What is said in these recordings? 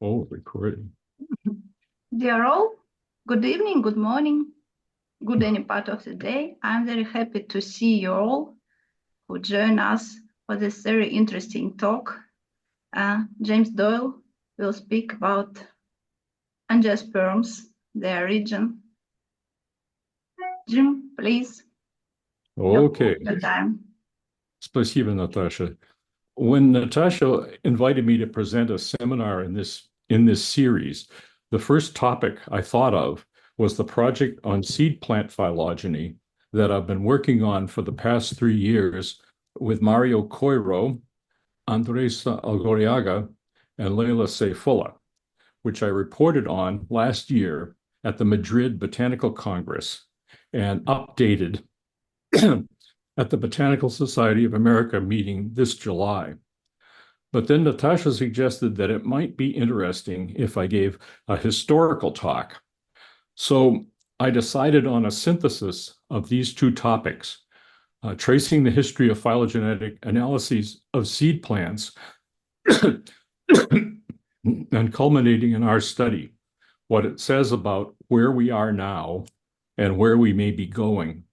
Oh, recording. Dear all, good evening, good morning, good any part of the day. I'm very happy to see you all who join us for this very interesting talk. James Doyle will speak about angiosperms, their origin. Jim, please, Okay. your time. Спасибо, Natasha. When Natasha invited me to present a seminar in this series, the first topic I thought of was the project on seed plant phylogeny that I've been working on for the past 3 years with Mario Coiro, Andres Algoriaga, and Leila Seyfullah, which I reported on last year at the Madrid Botanical Congress and updated at the Botanical Society of America meeting this July. But then Natasha suggested that it might be interesting if I gave a historical talk. So I decided on a synthesis of these two topics, tracing the history of phylogenetic analyses of seed plants and culminating in our study, what it says about where we are now and where we may be going.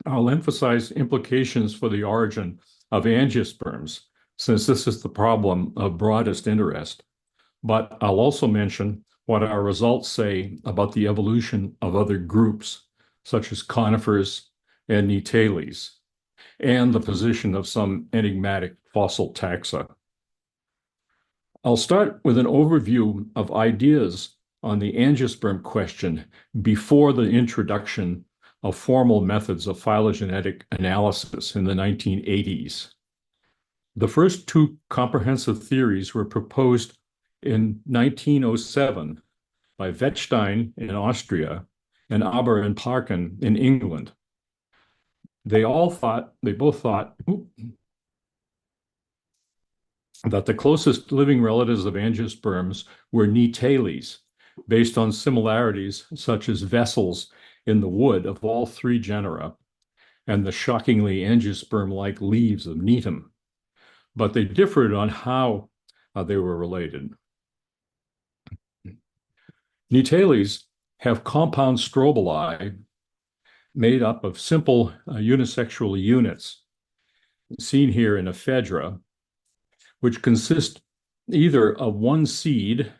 I'll emphasize implications for the origin of angiosperms, since this is the problem of broadest interest. But I'll also mention what our results say about the evolution of other groups, such as conifers and Nitales, and the position of some enigmatic fossil taxa. I'll start with an overview of ideas on the angiosperm question before the introduction of formal methods of phylogenetic analysis in the 1980s. The first two comprehensive theories were proposed in 1907 by Wettstein in Austria and Aber and Parkin in England. They both thought that the closest living relatives of angiosperms were Nitales, based on similarities such as vessels in the wood of all three genera and the shockingly angiosperm-like leaves of Needham. But they differed on how they were related. Nitales have compound strobili made up of simple unisexual units, seen here in ephedra, which consist either of one seed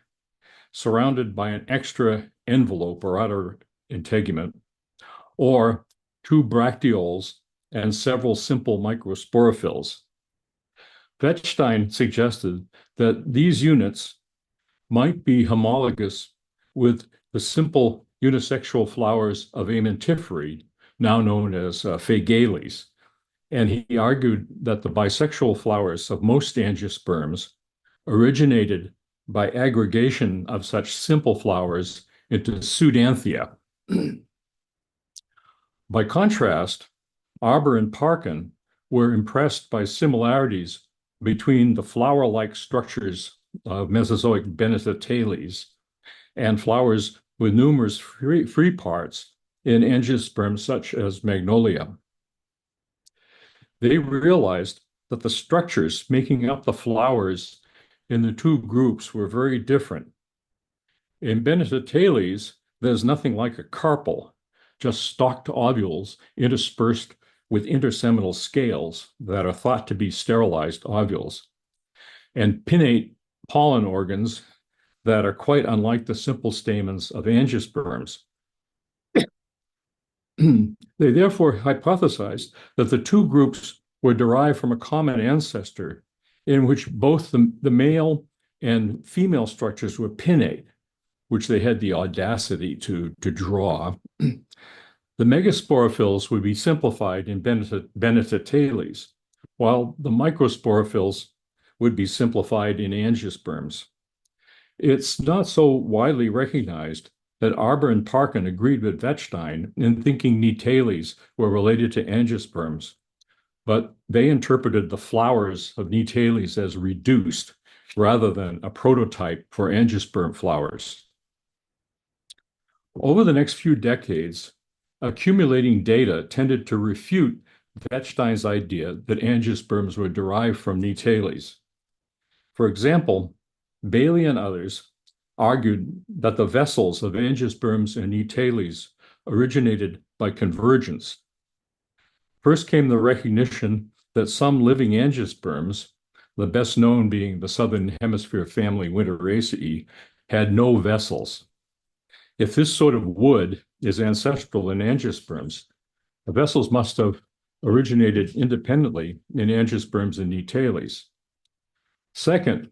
surrounded by an extra envelope or outer integument, or two bracteoles and several simple microsporophylls. Wettstein suggested that these units might be homologous with the simple unisexual flowers of Amentiferae, now known as phagales, and he argued that the bisexual flowers of most angiosperms originated by aggregation of such simple flowers into pseudanthia. By contrast, Aber and Parkin were impressed by similarities between the flower-like structures of Mesozoic Bennettitales and flowers with numerous free parts in angiosperms such as Magnolia. They realized that the structures making up the flowers in the two groups were very different. In Bennettitales, there's nothing like a carpel, just stalked ovules interspersed with interseminal scales that are thought to be sterilized ovules, and pinnate pollen organs that are quite unlike the simple stamens of angiosperms. They therefore hypothesized that the two groups were derived from a common ancestor in which both the male and female structures were pinnate, which they had the audacity to draw. The megasporophylls would be simplified in Bennettitales, while the microsporophylls would be simplified in angiosperms. It's not so widely recognized that Aber and Parkin agreed with Wettstein in thinking Nitales were related to angiosperms, but they interpreted the flowers of Nitales as reduced rather than a prototype for angiosperm flowers. Over the next few decades, accumulating data tended to refute Wettstein's idea that angiosperms were derived from Nitales. For example, Bailey and others argued that the vessels of angiosperms and etales originated by convergence. First came the recognition that some living angiosperms, the best known being the southern hemisphere family Winteraceae, had no vessels. If this sort of wood is ancestral in angiosperms, the vessels must have originated independently in angiosperms and etales. Second,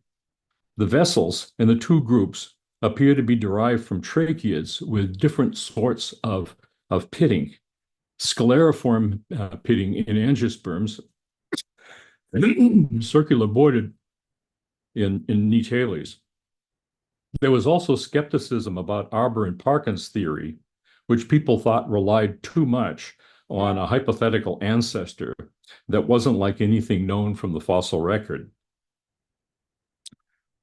the vessels in the two groups appear to be derived from tracheids with different sorts of pitting. Scleriform pitting in angiosperms, circular bordered in etales. There was also skepticism about Arber and Parkin's theory, which people thought relied too much on a hypothetical ancestor that wasn't like anything known from the fossil record.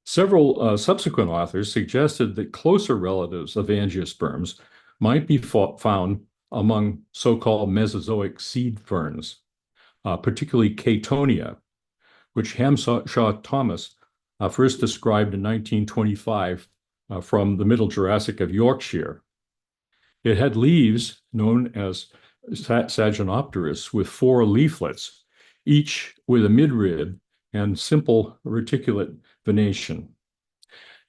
Several subsequent authors suggested that closer relatives of angiosperms might be found among so-called Mesozoic seed ferns, particularly Catonia, which Hamshaw Thomas first described in 1925 from the Middle Jurassic of Yorkshire. It had leaves known as Saginopterus with 4 leaflets, each with a midrib and simple reticulate venation,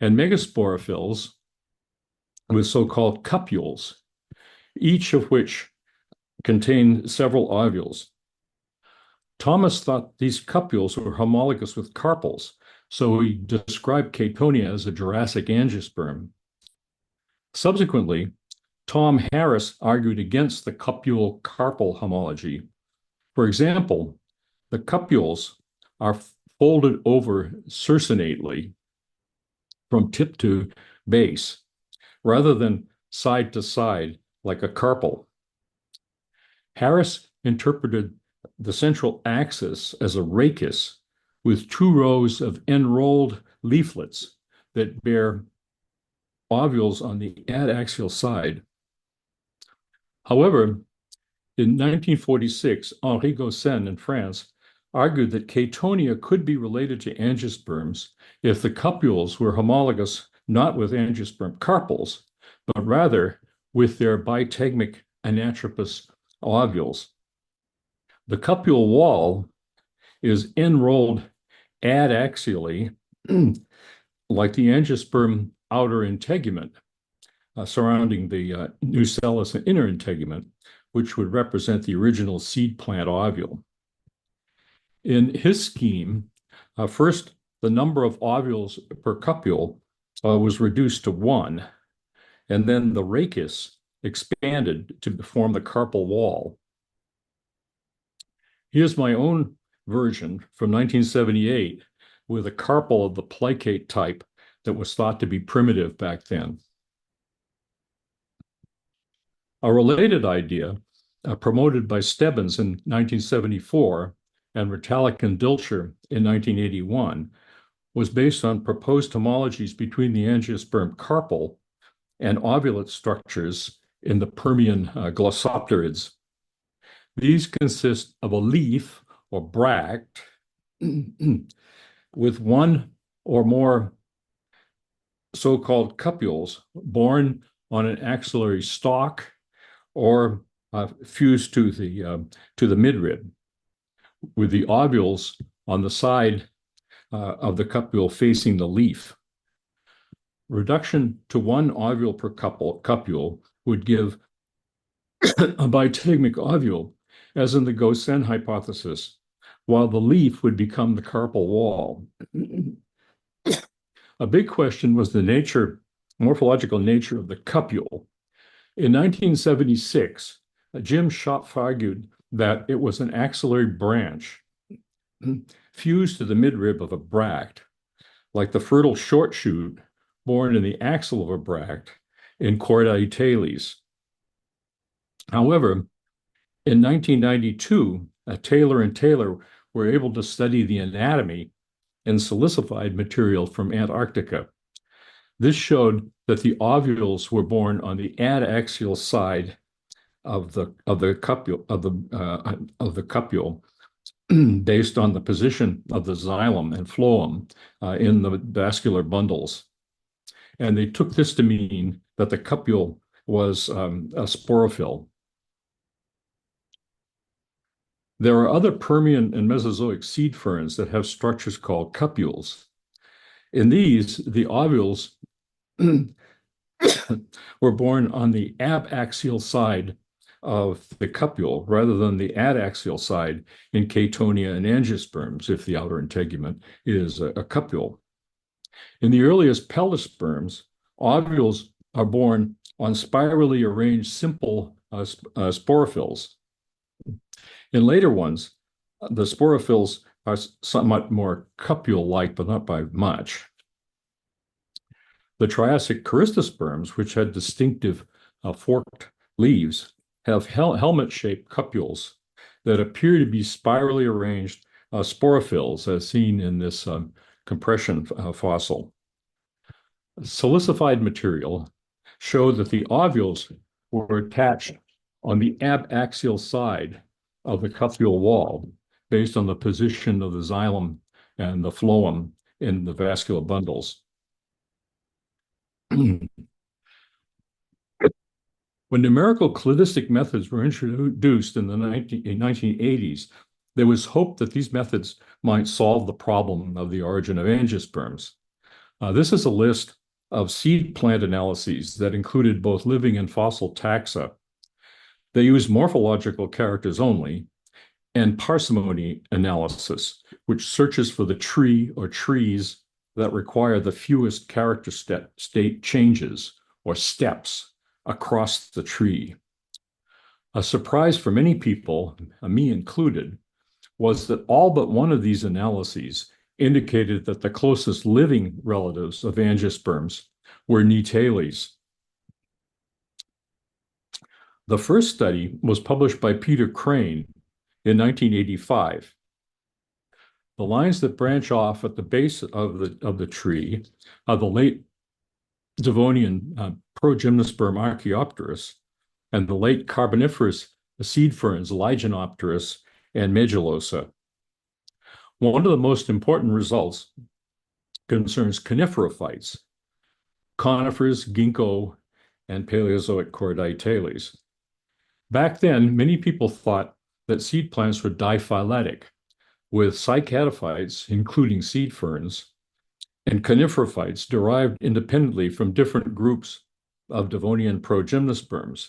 and megasporophylls with so-called cupules, each of which contain several ovules. Thomas thought these cupules were homologous with carpels, so he described Catonia as a Jurassic angiosperm. Subsequently, Tom Harris argued against the cupule-carpel homology. For example, the cupules are folded over circinately from tip to base, rather than side to side like a carpel. Harris interpreted the central axis as a rachis with 2 rows of enrolled leaflets that bear ovules on the adaxial side. However, in 1946, Henri Gosselin in France argued that Catonia could be related to angiosperms if the cupules were homologous not with angiosperm carpels, but rather with their bitegmic anatropous ovules. The cupule wall is enrolled adaxially, like the angiosperm outer integument surrounding the nucellus and inner integument, which would represent the original seed plant ovule. In his scheme, first, the number of ovules per cupule was reduced to 1, and then the rachis expanded to form the carpal wall. Here's my own version from 1978 with a carpal of the plicate type that was thought to be primitive back then. A related idea, promoted by Stebbins in 1974 and Ritalik and Dilcher in 1981, was based on proposed homologies between the angiosperm carpal and ovulate structures in the Permian glossopterids. These consist of a leaf or bract with 1 or more so-called cupules borne on an axillary stalk or fused to the midrib, with the ovules on the side of the cupule facing the leaf. Reduction to 1 ovule per cupule would give a bitegmic ovule, as in the Gosselin hypothesis, while the leaf would become the carpal wall. A big question was the morphological nature of the cupule. In 1976, Jim Schopf argued that it was an axillary branch fused to the midrib of a bract, like the fertile short shoot born in the axil of a bract in Chorda etales. However, in 1992, Taylor and Taylor were able to study the anatomy in silicified material from Antarctica. This showed that the ovules were born on the adaxial side of the cupule, based on the position of the xylem and phloem in the vascular bundles. And they took this to mean that the cupule was a sporophyll. There are other Permian and Mesozoic seed ferns that have structures called cupules. In these, the ovules were born on the abaxial side of the cupule rather than the adaxial side in Catonia and angiosperms, if the outer integument is a cupule. In the earliest pelosperms, ovules are born on spirally arranged simple sporophylls. In later ones, the sporophylls are somewhat more cupule-like, but not by much. The Triassic Charistosperms, which had distinctive forked leaves, have helmet-shaped cupules that appear to be spirally arranged sporophylls, as seen in this compression fossil. Silicified material showed that the ovules were attached on the abaxial side of the cupule wall based on the position of the xylem and the phloem in the vascular bundles. When numerical cladistic methods were introduced in the 1980s, there was hope that these methods might solve the problem of the origin of angiosperms. This is a list of seed plant analyses that included both living and fossil taxa. They use morphological characters only, and parsimony analysis, which searches for the tree or trees that require the fewest character state changes or steps across the tree. A surprise for many people, me included, was that all but one of these analyses indicated that the closest living relatives of angiosperms were Nitales. The first study was published by Peter Crane in 1985. The lines that branch off at the base of the tree are the late Devonian progymnosperm Archaeopteris and the late Carboniferous seed ferns Ligonopteris and Medulosa. One of the most important results concerns coniferophytes, conifers, ginkgo, and Paleozoic Chorditales. Back then, many people thought that seed plants were diphyletic, with cycadophytes, including seed ferns, and coniferophytes derived independently from different groups of Devonian progymnosperms.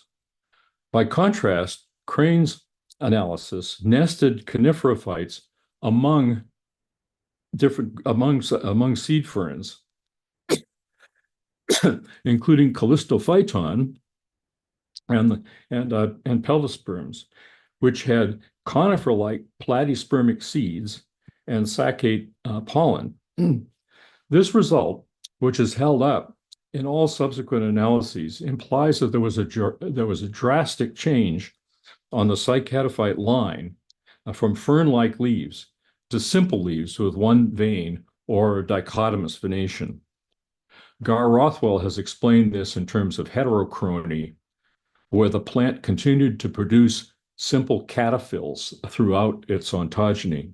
By contrast, Crane's analysis nested coniferophytes among seed ferns, including Calistophyton and Pelosperms, which had conifer-like platyspermic seeds and saccate pollen. This result, which is held up in all subsequent analyses, implies that there was a drastic change on the cycadophyte line from fern-like leaves to simple leaves with one vein or dichotomous venation. Gar Rothwell has explained this in terms of heterochrony, where the plant continued to produce simple cataphylls throughout its ontogeny.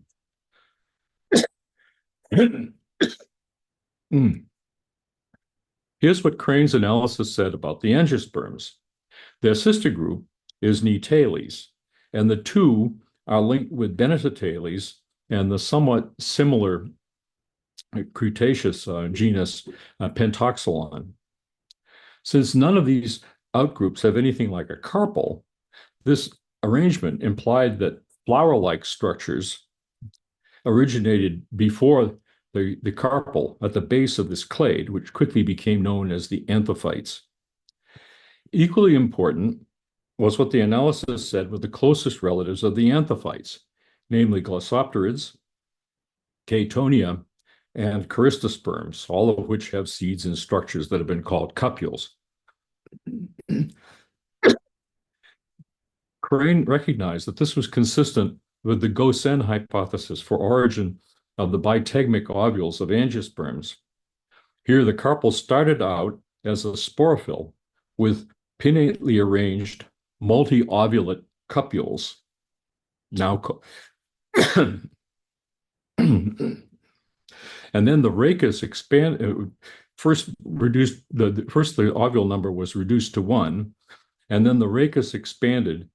Here's what Crane's analysis said about the angiosperms. Their sister group is Nitales, and the two are linked with Benetotales and the somewhat similar Cretaceous genus Pentoxylon. Since none of these outgroups have anything like a carpel, this arrangement implied that flower-like structures originated before the carpel at the base of this clade, which quickly became known as the anthophytes. Equally important was what the analysis said with the closest relatives of the anthophytes, namely Glossopterids, Catonia, and Charistosperms, all of which have seeds and structures that have been called cupules. Crane recognized that this was consistent with the Goshen hypothesis for origin of the bitegmic ovules of angiosperms. Here, the carpel started out as a sporophyll with pinnately arranged multi-ovulate cupules, now And then the rachis first reduced first the ovule number was reduced to 1, and then the rachis expanded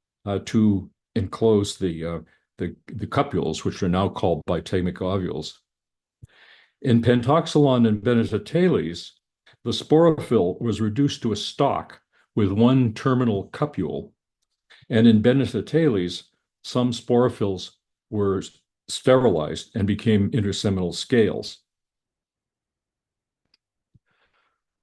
to enclose the cupules, which are now called bitemic ovules. In Pentoxylon and Benetateles, the sporophyll was reduced to a stalk with one terminal cupule, and in Benetateles, some sporophylls were sterilized and became interseminal scales.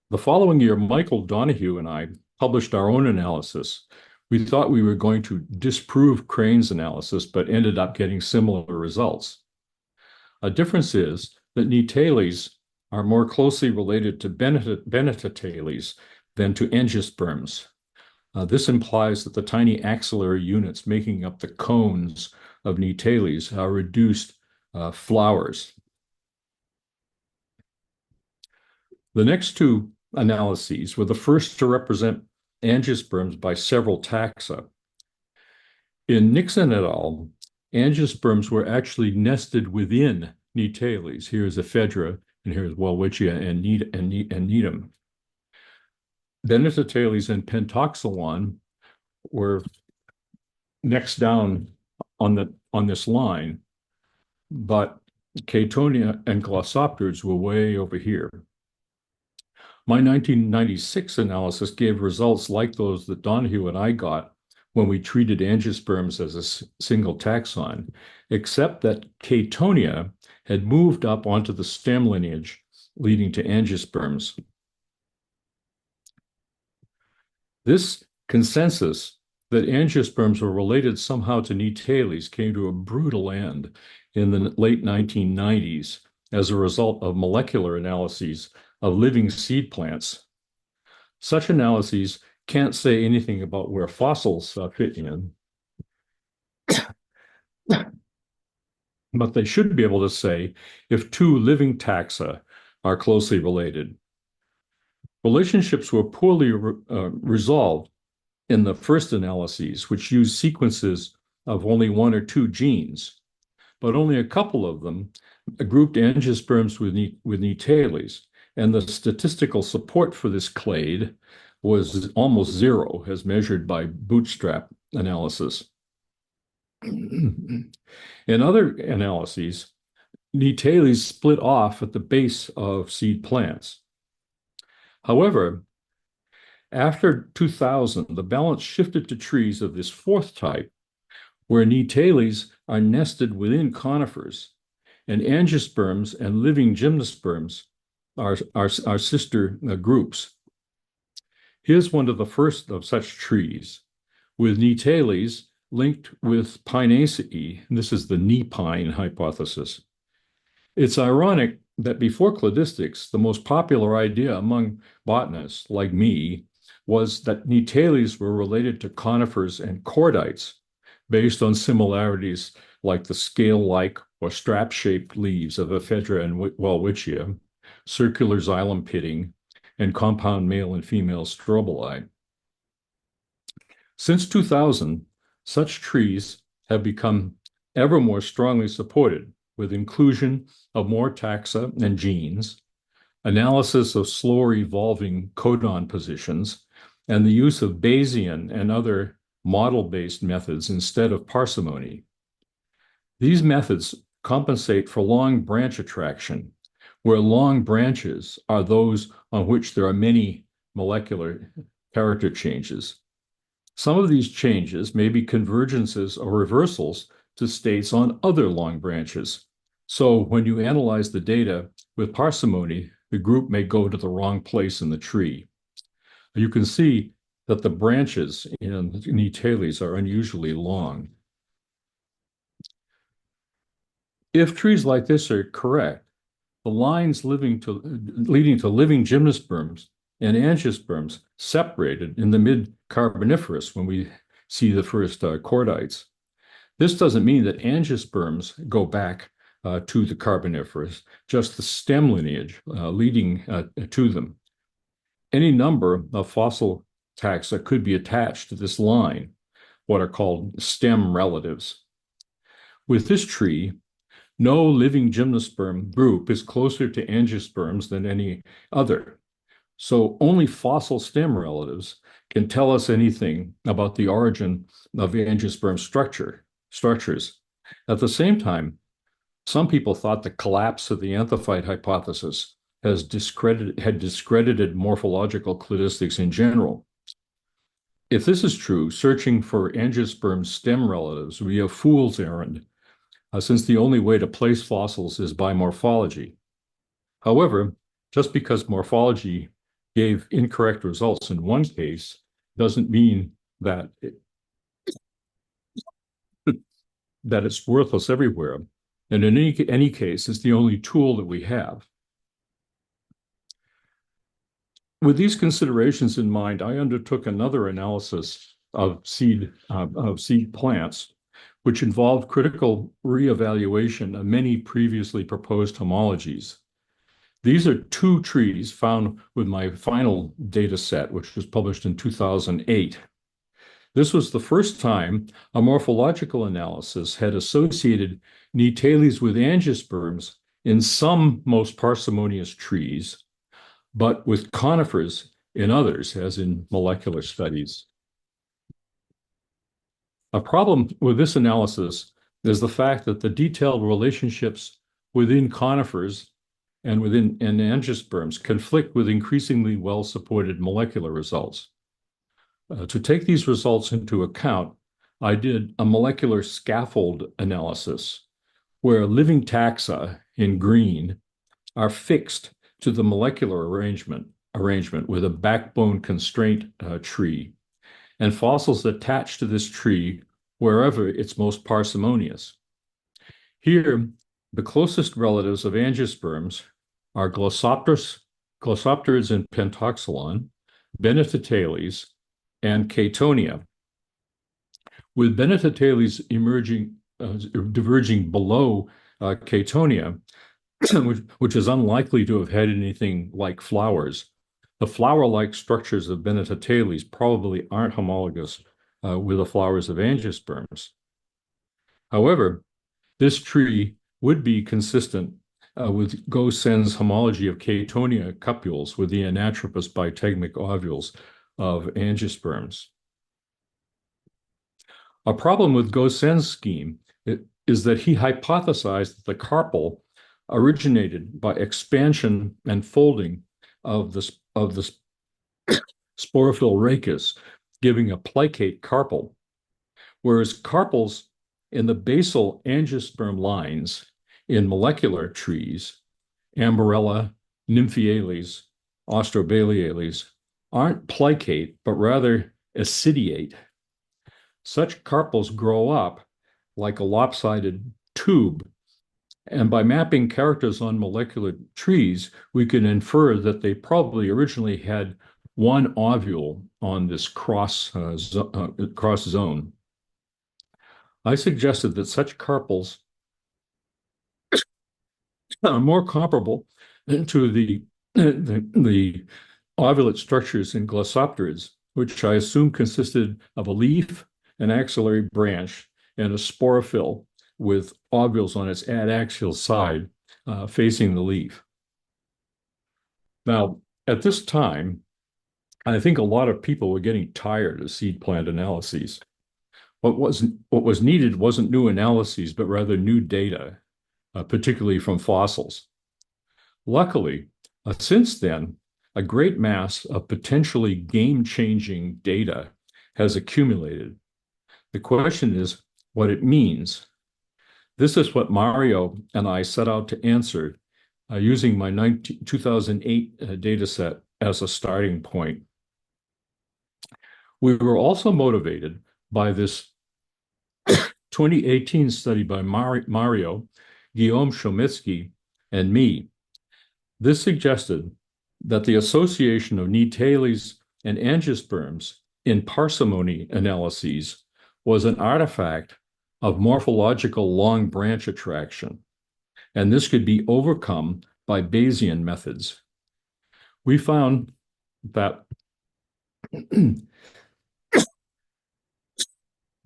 The following year, Michael Donoghue and I published our own analysis. We thought we were going to disprove Crane's analysis, but ended up getting similar results. A difference is that Nitales are more closely related to Benetateles than to angiosperms. This implies that the tiny axillary units making up the cones of Nitales are reduced flowers. The next two analyses were the first to represent angiosperms by several taxa. In Nixon et al., angiosperms were actually nested within Nitales. Here's ephedra, and here's Welwitschia and Needham. Benetateles and Pentoxylon were next down on this line, but Catonia and Glossopterids were way over here. My 1996 analysis gave results like those that Donoghue and I got when we treated angiosperms as a single taxon, except that Catonia had moved up onto the stem lineage, leading to angiosperms. This consensus that angiosperms were related somehow to Nitales came to a brutal end in the late 1990s as a result of molecular analyses of living seed plants. Such analyses can't say anything about where fossils fit in, but they should be able to say if two living taxa are closely related. Relationships were poorly resolved in the first analyses, which used sequences of only one or two genes, but only a couple of them grouped angiosperms with Nitales, and the statistical support for this clade was almost zero as measured by bootstrap analysis. In other analyses, Nitales split off at the base of seed plants. However, after 2000, the balance shifted to trees of this fourth type, where Nitales are nested within conifers, and angiosperms and living gymnosperms are sister groups. Here's one of the first of such trees, with Nitales linked with Pinaceae. This is the knee pine hypothesis. It's ironic that before cladistics, the most popular idea among botanists like me was that Nitales were related to conifers and cordytes based on similarities like the scale-like or strap-shaped leaves of ephedra and Welwitschia, circular xylem pitting, and compound male and female strobili. Since 2000, such trees have become ever more strongly supported with inclusion of more taxa and genes, analysis of slower evolving codon positions, and the use of Bayesian and other model-based methods instead of parsimony. These methods compensate for long branch attraction, where long branches are those on which there are many molecular character changes. Some of these changes may be convergences or reversals to states on other long branches. So when you analyze the data with parsimony, the group may go to the wrong place in the tree. You can see that the branches in Nitales are unusually long. If trees like this are correct, the lines leading to living gymnosperms and angiosperms separated in the mid-Carboniferous when we see the first cordytes. This doesn't mean that angiosperms go back to the Carboniferous, just the stem lineage leading to them. Any number of fossil taxa could be attached to this line, what are called stem relatives. With this tree, no living gymnosperm group is closer to angiosperms than any other. So only fossil stem relatives can tell us anything about the origin of angiosperm structures. At the same time, some people thought the collapse of the anthophyte hypothesis had discredited morphological cladistics in general. If this is true, searching for angiosperm stem relatives would be a fool's errand, since the only way to place fossils is by morphology. However, just because morphology gave incorrect results in one case doesn't mean that it's worthless everywhere. And in any case, it's the only tool that we have. With these considerations in mind, I undertook another analysis of seed plants, which involved critical reevaluation of many previously proposed homologies. These are two trees found with my final data set, which was published in 2008. This was the first time a morphological analysis had associated Nitales with angiosperms in some most parsimonious trees, but with conifers in others, as in molecular studies. A problem with this analysis is the fact that the detailed relationships within conifers and within angiosperms conflict with increasingly well-supported molecular results. To take these results into account, I did a molecular scaffold analysis where living taxa in green are fixed to the molecular arrangement with a backbone constraint tree, and fossils attached to this tree wherever it's most parsimonious. Here, the closest relatives of angiosperms are Glossopterids and Pentoxylon, Bennettitales, and Catonia, with Bennettitales diverging below Catonia, which is unlikely to have had anything like flowers. The flower-like structures of Bennettitales probably aren't homologous with the flowers of angiosperms. However, this tree would be consistent with Gossen's homology of Catonia cupules with the anatropous bitegmic ovules of angiosperms. A problem with Gossen's scheme is that he hypothesized that the carpel originated by expansion and folding of the sporophyll rachis, giving a plicate carpel, whereas carpels in the basal angiosperm lines in molecular trees, Amborella, Nymphiales, Austrobaleales, aren't plicate, but rather acidiate. Such carpels grow up like a lopsided tube, and by mapping characters on molecular trees, we can infer that they probably originally had one ovule on this cross zone. I suggested that such carpels are more comparable to the ovulate structures in Glossopterids, which I assume consisted of a leaf, an axillary branch, and a sporophyll with ovules on its adaxial side facing the leaf. Now, at this time, I think a lot of people were getting tired of seed plant analyses. What was needed wasn't new analyses, but rather new data, particularly from fossils. Luckily, since then, a great mass of potentially game-changing data has accumulated. The question is what it means. This is what Mario and I set out to answer using my 2008 data set as a starting point. We were also motivated by this 2018 study by Mario, Guillaume Chomitsky, and me. This suggested that the association of Nitales and angiosperms in parsimony analyses was an artifact of morphological long branch attraction, and this could be overcome by Bayesian methods. We found that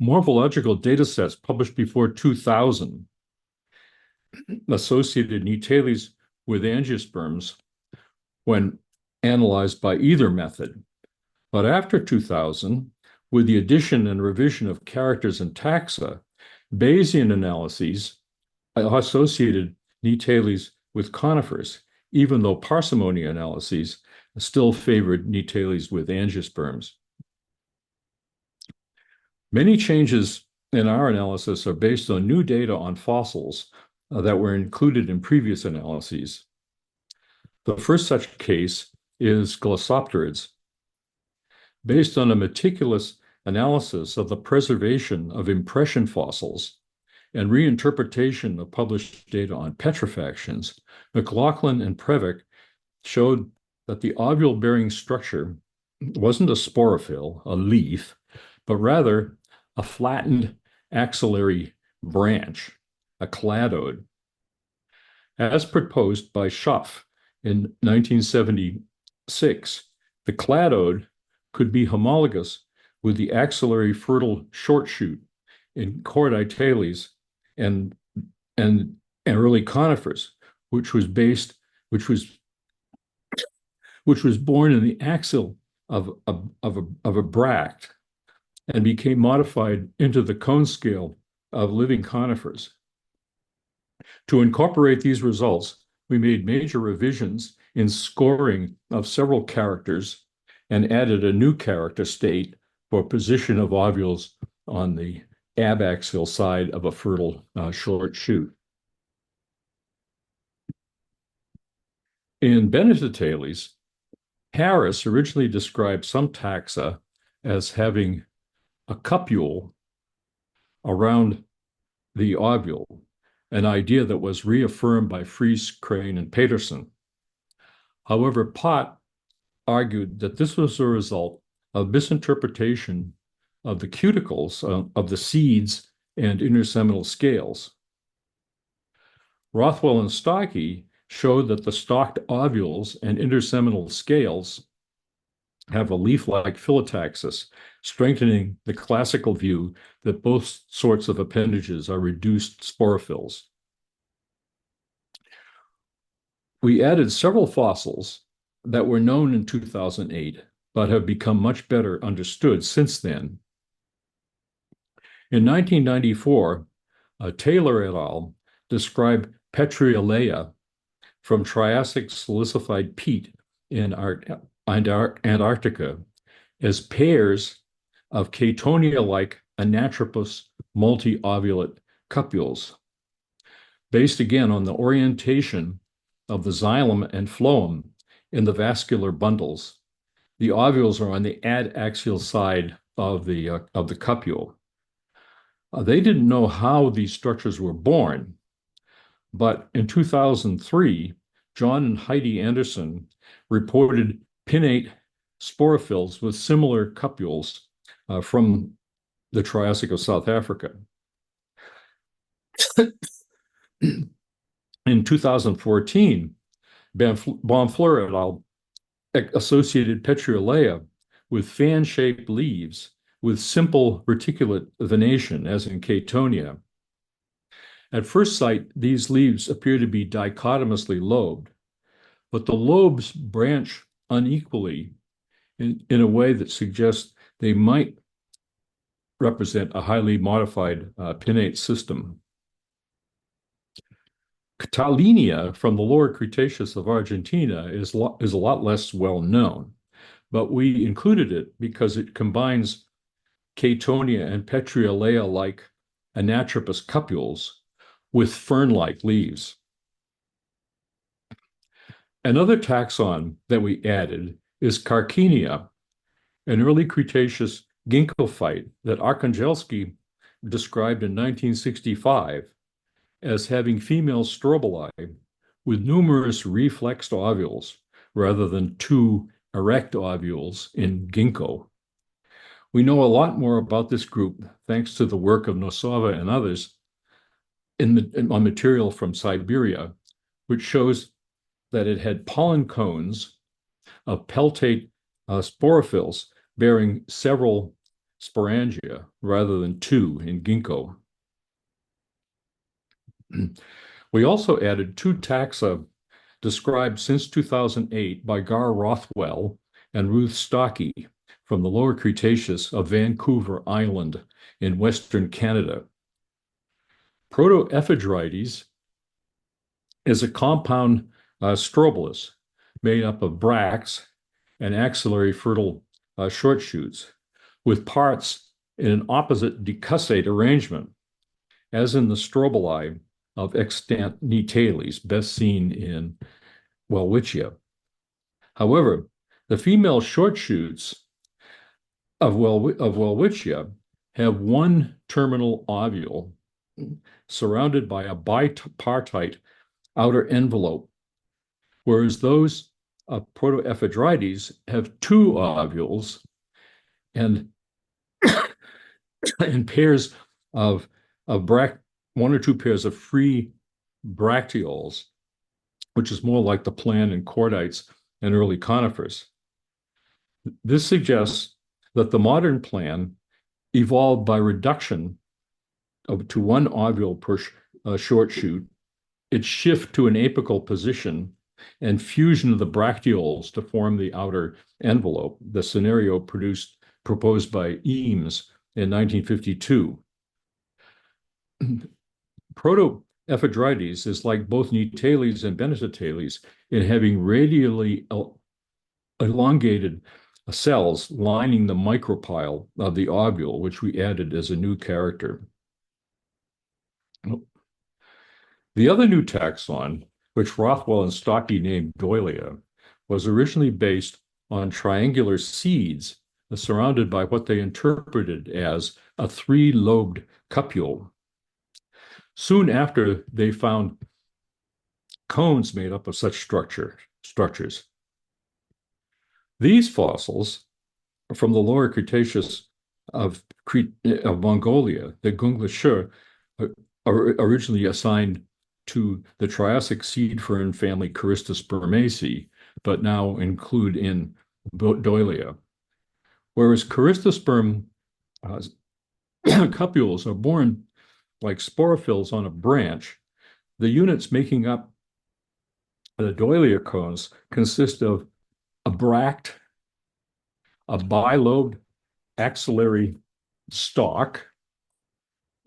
Morphological data sets published before 2000 associated Natalis with angiosperms when analyzed by either method. But after 2000, with the addition and revision of characters and taxa, Bayesian analyses associated Natalis with conifers, even though parsimony analyses still favored Natalis with angiosperms. Many changes in our analysis are based on new data on fossils that were included in previous analyses. The first such case is Glossopterids. Based on a meticulous analysis of the preservation of impression fossils and reinterpretation of published data on petrifactions, McLaughlin and Previck showed that the ovule-bearing structure wasn't a sporophyll, a leaf, but rather a flattened axillary branch, a cladode. As proposed by Schaff in 1976, the cladode could be homologous with the axillary fertile short shoot in Chorditales and early conifers, which was born in the axil of a bract and became modified into the cone scale of living conifers. To incorporate these results, we made major revisions in scoring of several characters and added a new character state for position of ovules on the abaxial side of a fertile short shoot. In Benedictales, Harris originally described some taxa as having a cupule around the ovule, an idea that was reaffirmed by Fries, Crane, and Peterson. However, Pott argued that this was a result of misinterpretation of the cuticles of the seeds and interseminal scales. Rothwell and Stocky showed that the stalked ovules and interseminal scales have a leaf-like phyllotaxis, strengthening the classical view that both sorts of appendages are reduced sporophylls. We added several fossils that were known in 2008, but have become much better understood since then. In 1994, Taylor et al. Described Petriolea from Triassic silicified peat in Antarctica as pairs of Catonia-like anatropous multi-ovulate cupules, based again on the orientation of the xylem and phloem in the vascular bundles. The ovules are on the adaxial side of the cupule. They didn't know how these structures were born, but in 2003, John and Heidi Anderson reported pinnate sporophylls with similar cupules from the Triassic of South Africa. In 2014, Bonfleur et al. Associated Petriolea with fan-shaped leaves with simple reticulate venation, as in Catonia. At first sight, these leaves appear to be dichotomously lobed, but the lobes branch unequally in a way that suggests they might represent a highly modified pinnate system. Catalinia from the Lower Cretaceous of Argentina is a lot less well known, but we included it because it combines Catonia and Petriolea-like anatropous cupules with fern-like leaves. Another taxon that we added is Carcinia, an early Cretaceous ginkgophyte that Arkhangelski described in 1965 as having female strobili with numerous reflexed ovules rather than two erect ovules in ginkgo. We know a lot more about this group thanks to the work of Nosova and others on material from Siberia, which shows that it had pollen cones of peltate sporophylls bearing several sporangia rather than 2 in ginkgo. We also added 2 taxa described since 2008 by Gar Rothwell and Ruth Stockey from the Lower Cretaceous of Vancouver Island in Western Canada. Protoephedrites is a compound strobilus made up of bracts and axillary fertile short shoots with parts in an opposite decussate arrangement, as in the strobili of extant Nitales, best seen in Welwitschia. However, the female short shoots of Welwitschia have one terminal ovule surrounded by a bipartite outer envelope, whereas those of Protoephedrites have 2 ovules and in pairs of 1 or 2 pairs of free bracteoles, which is more like the plant and cordytes and early conifers. This suggests that the modern plant evolved by reduction to 1 ovule per short shoot, its shift to an apical position, and fusion of the bracteoles to form the outer envelope, the scenario proposed by Eames in 1952. Protoephedrites is like both Nitales and Bennettitales in having radially elongated cells lining the micropyle of the ovule, which we added as a new character. The other new taxon, which Rothwell and Stockey named Doyle, was originally based on triangular seeds surrounded by what they interpreted as a 3-lobed cupule. Soon after, they found cones made up of such structures. These fossils from the Lower Cretaceous of Mongolia, the Gunglashe, are originally assigned to the Triassic seed fern family Corystospermaceae, but now include in Doyle. Whereas Corystosperm cupules are born like sporophylls on a branch, the units making up the Doyle cones consist of a bract, a bilobed axillary stalk,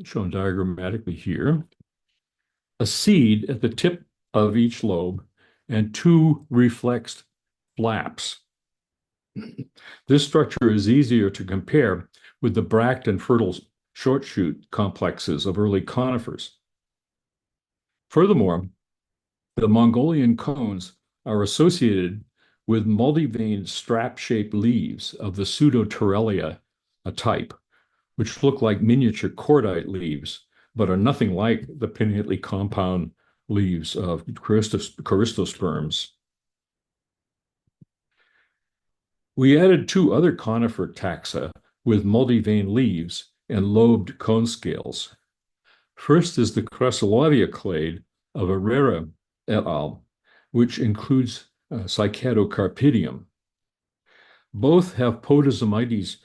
shown diagrammatically here, a seed at the tip of each lobe, and 2 reflexed flaps. This structure is easier to compare with the bract and fertile short shoot complexes of early conifers. Furthermore, the Mongolian cones are associated with multiveined strap-shaped leaves of the Pseudoterrelia type, which look like miniature cordite leaves, but are nothing like the pinnately compound leaves of Corystosperms. We added 2 other conifer taxa with multiveined leaves and lobed cone scales. First is the Crassulavia clade of Herrera et al., which includes Cycadocarpidium. Both have Podosomites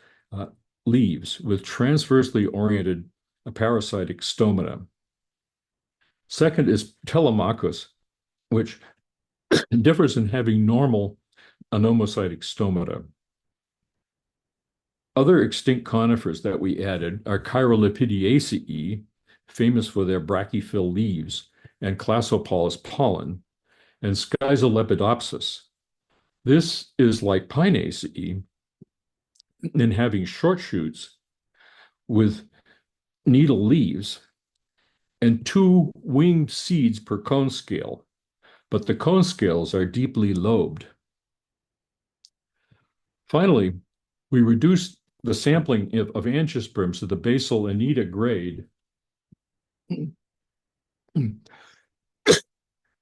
leaves with transversely oriented parasitic stomata. Second is Telemachus, which differs in having normal anomocytic stomata. Other extinct conifers that we added are Chirolipidiaceae, famous for their brachyphyll leaves, and Classopolys pollen, and Schizolepidopsis. This is like Pinaceae in having short shoots with needle leaves and 2 winged seeds per cone scale, but the cone scales are deeply lobed. Finally, we reduced the sampling of angiosperms to the basal Anita grade and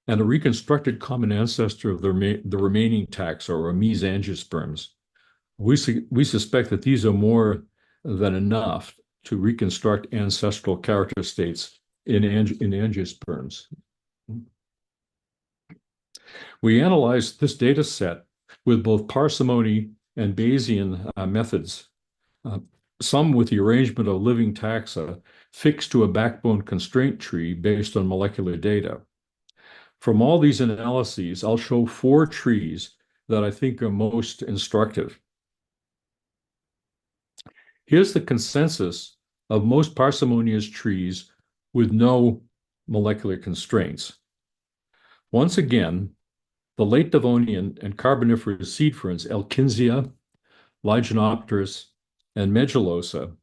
a reconstructed common ancestor of the remaining taxa, or mesangiosperms. We suspect that these are more than enough to reconstruct ancestral character states in angiosperms. We analyzed this data set with both parsimony and Bayesian methods some with the arrangement of living taxa fixed to a backbone constraint tree based on molecular data. From all these analyses, I'll show 4 trees that I think are most instructive. Here's the consensus of most parsimonious trees with no molecular constraints. Once again, the late Devonian and Carboniferous seed ferns, Elkinsia, Lygenopteris, and Medulosa,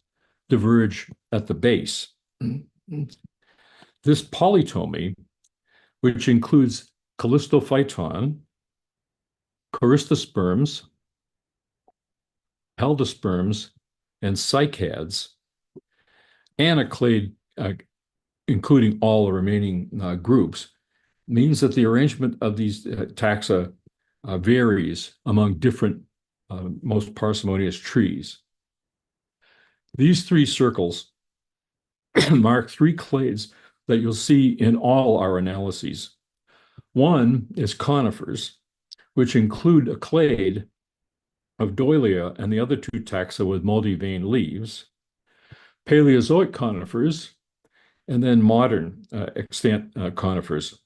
diverge at the base. This polytomy, which includes Callistophyton, Corystosperms, Heldosperms, and cycads, and a clade including all the remaining groups, means that the arrangement of these taxa varies among different most parsimonious trees. These 3 circles mark 3 clades that you'll see in all our analyses. One is conifers, which include a clade of Doyle and the other 2 taxa with multiveined leaves, Paleozoic conifers, and then modern extant conifers.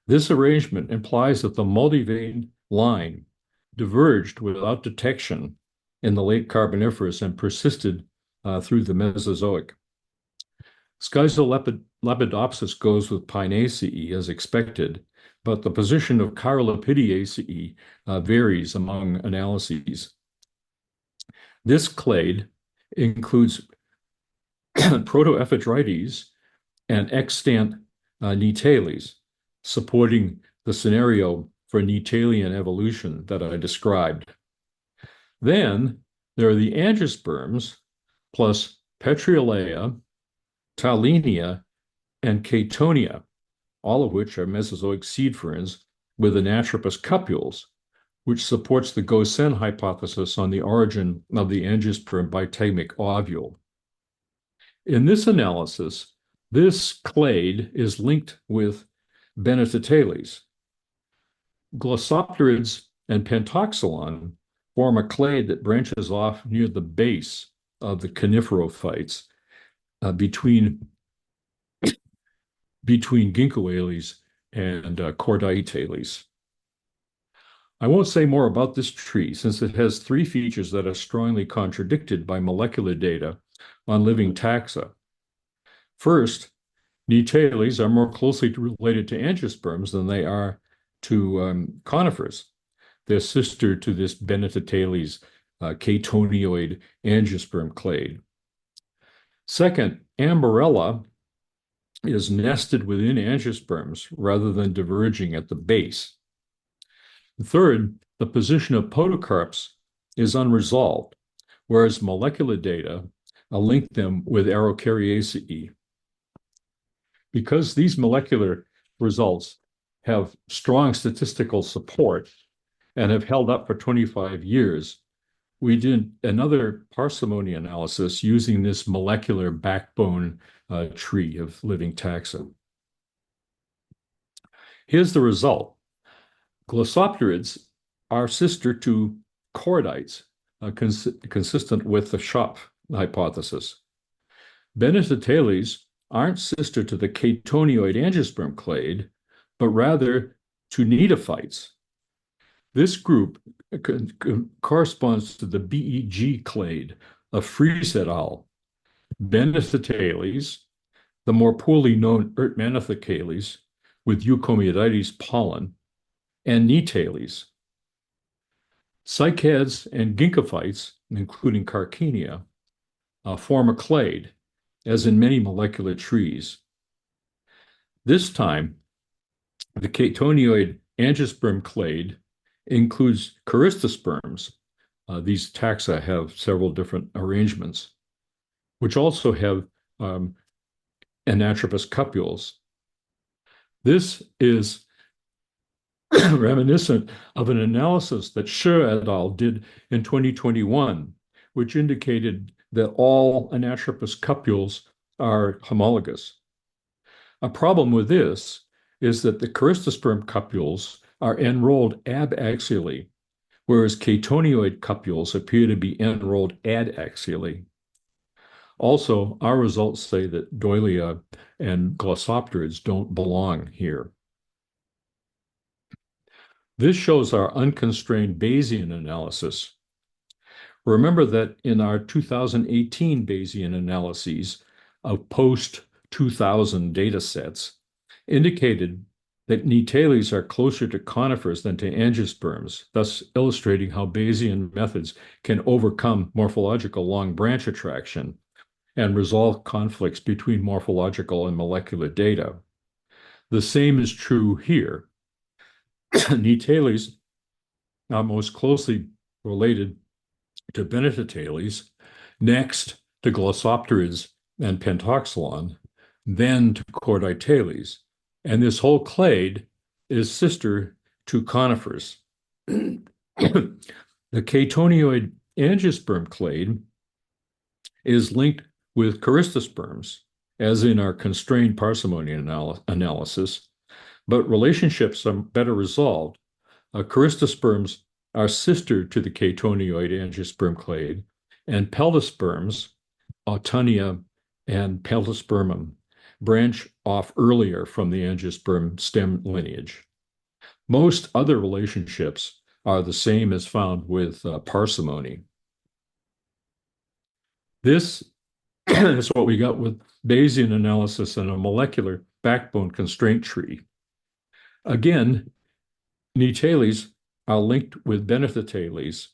This arrangement implies that the multiveined line diverged without detection in the late Carboniferous and persisted through the Mesozoic. Schizolepidopsis goes with Pinaceae as expected, but the position of Chirolepidiaceae varies among analyses. This clade includes Protoephedrites and extant Nitales, supporting the scenario for Nitalian evolution that I described. Then there are the angiosperms plus Petriolea, Talenia, and Catonia, all of which are Mesozoic seed ferns with anatropous cupules, which supports the Goshen hypothesis on the origin of the angiosperm bitegmic ovule. In this analysis, this clade is linked with Bennetettales. Glossopterids and Pentoxylon form a clade that branches off near the base of the coniferophytes between Ginkgoales and Cordaitales. I won't say more about this tree since it has 3 features that are strongly contradicted by molecular data on living taxa. First, Nitales are more closely related to angiosperms than they are to conifers. They're sister to this Bennetettales catonioid angiosperm clade. Second, Amborella is nested within angiosperms rather than diverging at the base. Third, the position of podocarps is unresolved, whereas molecular data link them with Araucariaceae. Because these molecular results have strong statistical support and have held up for 25 years, we did another parsimony analysis using this molecular backbone tree of living taxa. Here's the result. Glossopterids are sister to chordites, consistent with the Schopf hypothesis. Bennetettales aren't sister to the catonioid angiosperm clade, but rather to Cteniophytes. This group corresponds to the BEG clade of Fries et al., Bennetettales, the more poorly known Ertmanethicales with Eucomioides pollen, and Nitales. Cycads and Ginkgophytes, including Carcinia, form a clade, as in many molecular trees. This time, the catonioid angiosperm clade includes Corystosperms. These taxa have several different arrangements, which also have anatropous cupules. This is reminiscent of an analysis that Shi et al. Did in 2021, which indicated that all anatropous cupules are homologous. A problem with this is that the Corystosperm cupules are enrolled abaxially, whereas chatonioid cupules appear to be enrolled adaxially. Also, our results say that Doylea and glossopterids don't belong here. This shows our unconstrained Bayesian analysis. Remember that in our 2018 Bayesian analyses of post-2000 data sets indicated that Nitales are closer to conifers than to angiosperms, thus illustrating how Bayesian methods can overcome morphological long branch attraction and resolve conflicts between morphological and molecular data. The same is true here. Nitales are most closely related to Benetitales, next to glossopterids and pentoxylon, then to Chorditales. And this whole clade is sister to conifers. The chatonioid angiosperm clade is linked with charistosperms, as in our constrained parsimony analysis, but relationships are better resolved. Charistosperms are sister to the chatonioid angiosperm clade, and peltosperms, Autunia and peltospermum, branch off earlier from the angiosperm stem lineage. Most other relationships are the same as found with parsimony. This is what we got with Bayesian analysis and a molecular backbone constraint tree. Again, Nitales are linked with Benetitales,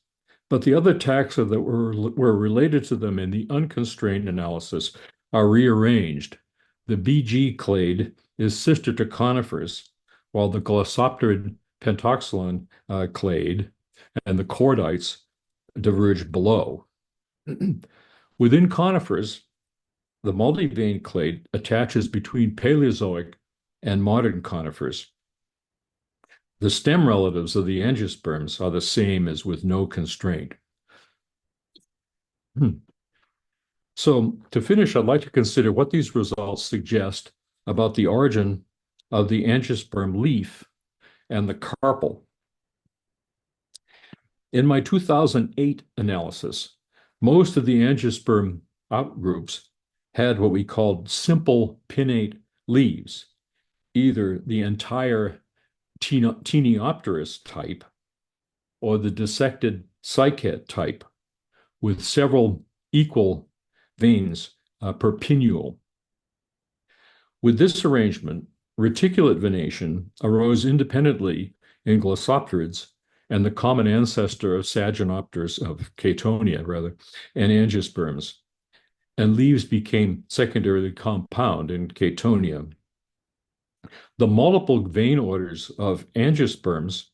but the other taxa that were related to them in the unconstrained analysis are rearranged. The BG clade is sister to conifers, while the glossopterid pentoxylon clade and the chordites diverge below. Within conifers, the multivane clade attaches between Paleozoic and modern conifers. The stem relatives of the angiosperms are the same as with no constraint. So to finish, I'd like to consider what these results suggest about the origin of the angiosperm leaf and the carpel. In my 2008 analysis, most of the angiosperm outgroups had what we called simple pinnate leaves, either the entire Teniopterus type or the dissected cycad type with several equal veins per pinnule. With this arrangement, reticulate venation arose independently in glossopterids and the common ancestor of Saginopteris, of Chatonia rather, and angiosperms, and leaves became secondarily compound in Chatonia. The multiple vein orders of angiosperms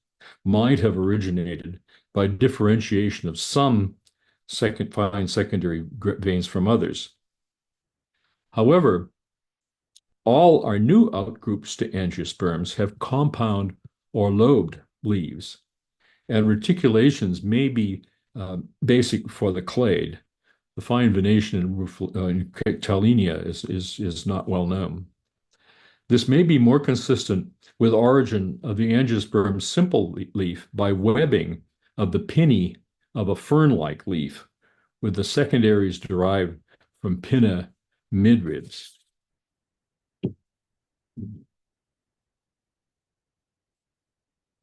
might have originated by differentiation of some fine secondary veins from others. However, all our new outgroups to angiosperms have compound or lobed leaves, and reticulations may be basic for the clade. The fine venation in Talenia is not well known. This may be more consistent with origin of the angiosperm simple leaf by webbing of the pinnae of a fern-like leaf, with the secondaries derived from pinna midribs.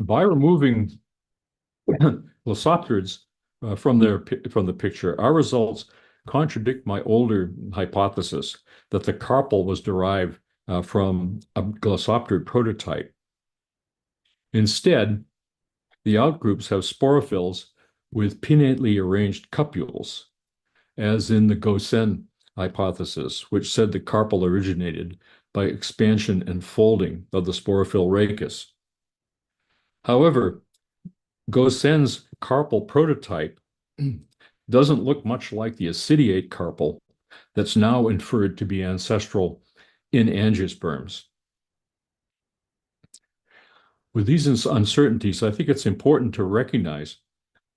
By removing glossopterids from the picture, our results contradict my older hypothesis that the carpel was derived from a glossopterid prototype. Instead, the outgroups have sporophylls with pinnately arranged cupules, as in the Goshen hypothesis, which said the carpel originated by expansion and folding of the sporophyll rachis. However, Goshen's carpel prototype doesn't look much like the acidiate carpel that's now inferred to be ancestral in angiosperms. With these uncertainties, I think it's important to recognize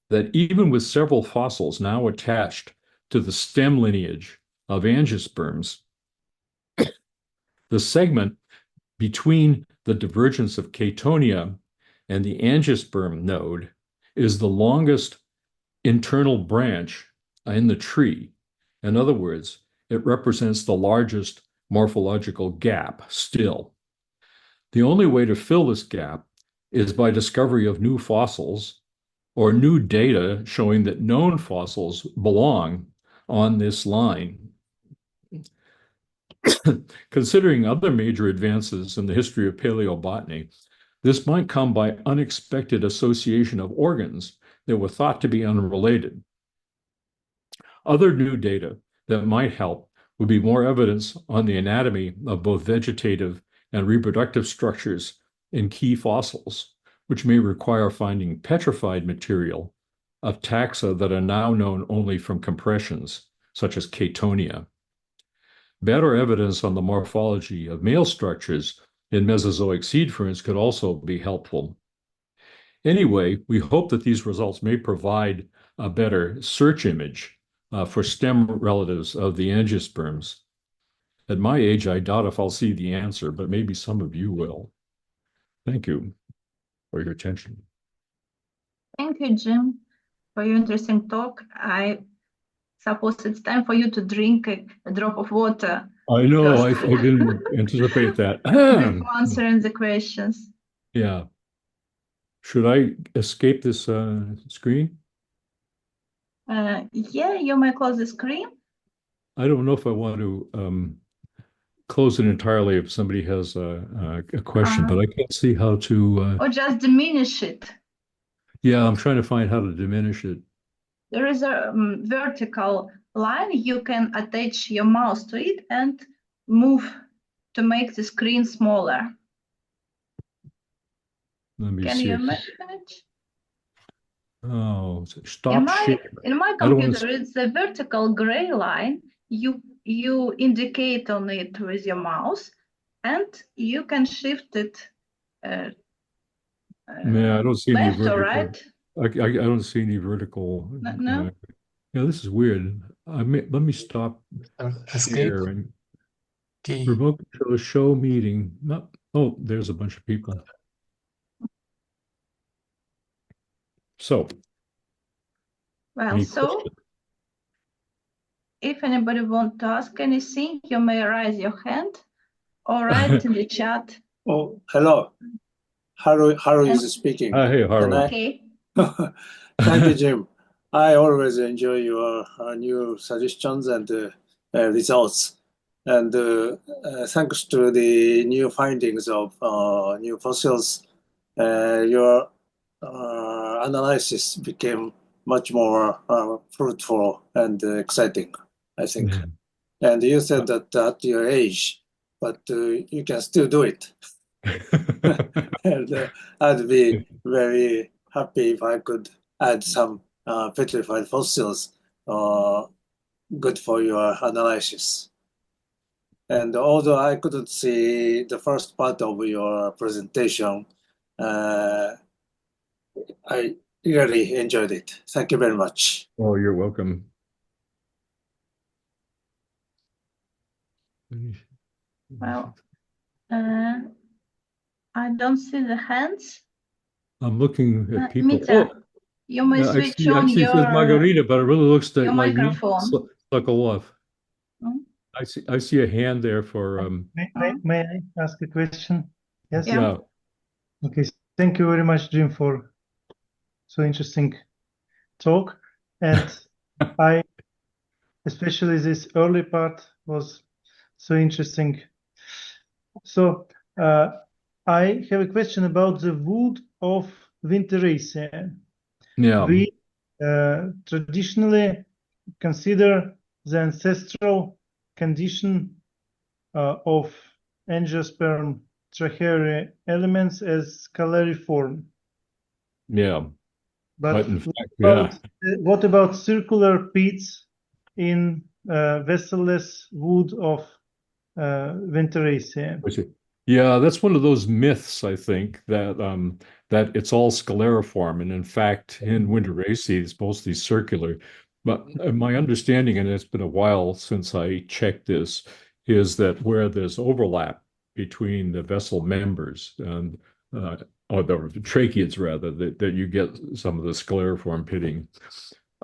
that even with several fossils now attached to the stem lineage of angiosperms, the segment between the divergence of Chatonia and the angiosperm node is the longest internal branch in the tree. In other words, it represents the largest morphological gap still. The only way to fill this gap is by discovery of new fossils or new data showing that known fossils belong on this line. Considering other major advances in the history of paleobotany, this might come by unexpected association of organs that were thought to be unrelated. Other new data that might help would be more evidence on the anatomy of both vegetative and reproductive structures in key fossils, which may require finding petrified material of taxa that are now known only from compressions, such as Catonia. Better evidence on the morphology of male structures in Mesozoic seed ferns could also be helpful. Anyway, we hope that these results may provide a better search image for stem relatives of the angiosperms. At my age, I doubt if I'll see the answer, but maybe some of you will. Thank you for your attention. Thank you, Jim, for your interesting talk. I suppose it's time for you to drink a drop of water I know, I first didn't anticipate that. before answering the questions. Yeah. Should I escape this screen? Yeah, you may close the screen. I don't know if I want to close it entirely if somebody has a question, but I can't see how to. Or just diminish it. Yeah, I'm trying to find how to diminish it. There is a vertical line. You can attach your mouse to it and move to make the screen smaller. Let me Can see. you manage? Oh, stop sharing. In my computer, it's the vertical gray line. You indicate on it with your mouse, and you can shift it Man, I don't see any left or vertical. right. I don't see any vertical. No. Yeah, this is weird. Let me stop Escape. sharing. Okay. Remote control show meeting. No, oh, there's a bunch of people. So, Well, any so questions? if anybody wants to ask anything, you may raise your hand or write in the chat. Oh, hello. Haru is speaking. Hey, Haru. Okay. Thank you, Jim. I always enjoy your new suggestions and results. And thanks to the new findings of new fossils, your analysis became much more fruitful and exciting, I think. And you said that at your age, but you can still do it. And I'd be very happy if I could add some petrified fossils good for your analysis. And although I couldn't see the first part of your presentation, I really enjoyed it. Thank you very much. Oh, you're welcome. Well, I don't see the hands. I'm looking at people. Mita, you may Yeah, switch I on see it says Margarita, but it really looks your like me. microphone. Suckle off. Hmm? I see a hand there for May I ask a question? Yes. Yeah. Okay. Thank you very much, Jim, for so interesting talk. And I, especially this early part was so interesting. So I have a question about the wood of Winteracea. Yeah. We traditionally consider the ancestral condition of angiosperm trachea elements as scalariform. Yeah. But in fact, what about circular pits in veselless wood of Winteracea? Yeah, that's one of those myths, I think, that it's all scalariform, and in fact, in Winteraceae, it's mostly circular. But my understanding, and it's been a while since I checked this, is that where there's overlap between the vessel members, and or the tracheids rather, that you get some of the scleriform pitting.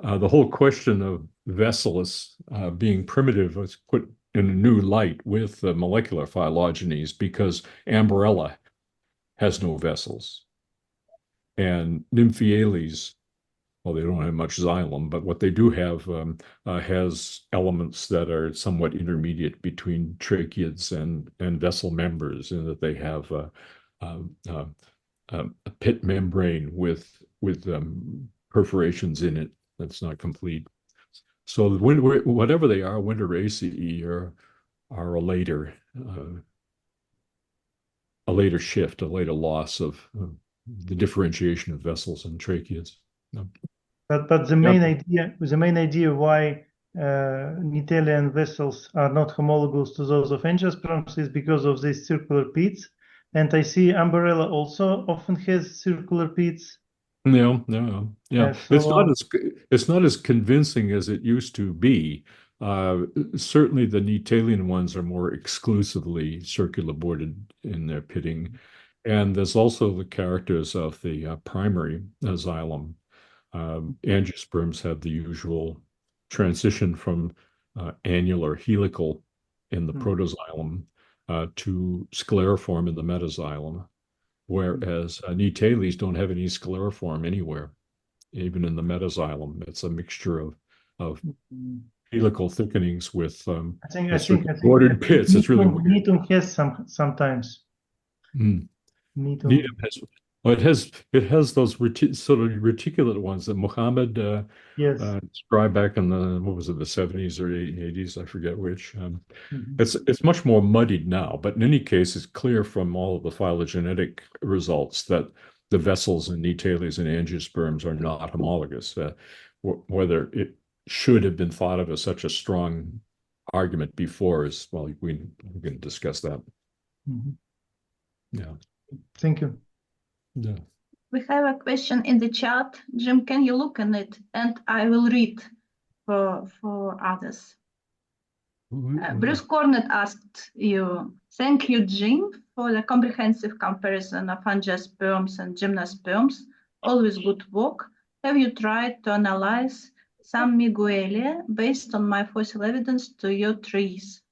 The whole question of vessels being primitive was put in a new light with the molecular phylogenies because Ambarella has no vessels. And Nymphaeales, well, they don't have much xylem, but what they do have has elements that are somewhat intermediate between tracheids and vessel members, in that they have a pit membrane with perforations in it that's not complete. So whatever they are, Winteraceae are a later shift, a later loss of the differentiation of vessels and tracheids. But the main idea why Nitelian vessels are not homologous to those of angiosperms is because of these circular pits. And I see Ambarella also often has circular pits. No. Yeah. So, It's not as convincing as it used to be. Certainly the Nitelian ones are more exclusively circular boarded in their pitting. And there's also the characters of the primary xylem. Angiosperms have the usual transition from annular helical in the protoxylem to scleriform in the metaxylem, whereas Nitales don't have any scleriform anywhere, even in the metaxylem. It's a mixture of helical thickenings with I think bordered pits. It's really weird. Needham has sometimes. Needham has, well, it has those sort of reticulate ones that Muhammad described back in the, what was it, the 70s or 80s, I forget which. It's much more muddied now, but in any case, it's clear from all of the phylogenetic results that the vessels in Nitales and angiosperms are not homologous. Whether it should have been thought of as such a strong argument before is, well, we can discuss that. Yeah. Thank you. Yeah. We have a question in the chat. Jim, can you look on it? And I will read for others. Bruce Cornett asked you, thank you, Jim, for the comprehensive comparison of angiosperms and gymnosperms. Always good work. Have you tried to analyze some Miguelia based on my fossil evidence to your trees?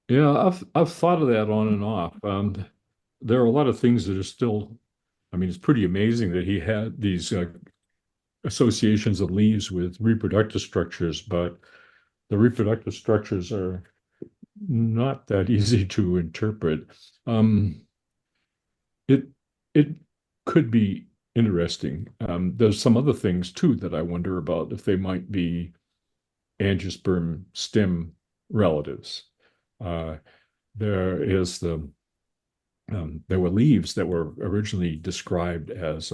Yeah, I've thought of that on and off. There are a lot of things that are still, I mean, it's pretty amazing that he had these associations of leaves with reproductive structures, but the reproductive structures are not that easy to interpret. It could be interesting. There's some other things too that I wonder about, if they might be angiosperm stem relatives. There were leaves that were originally described as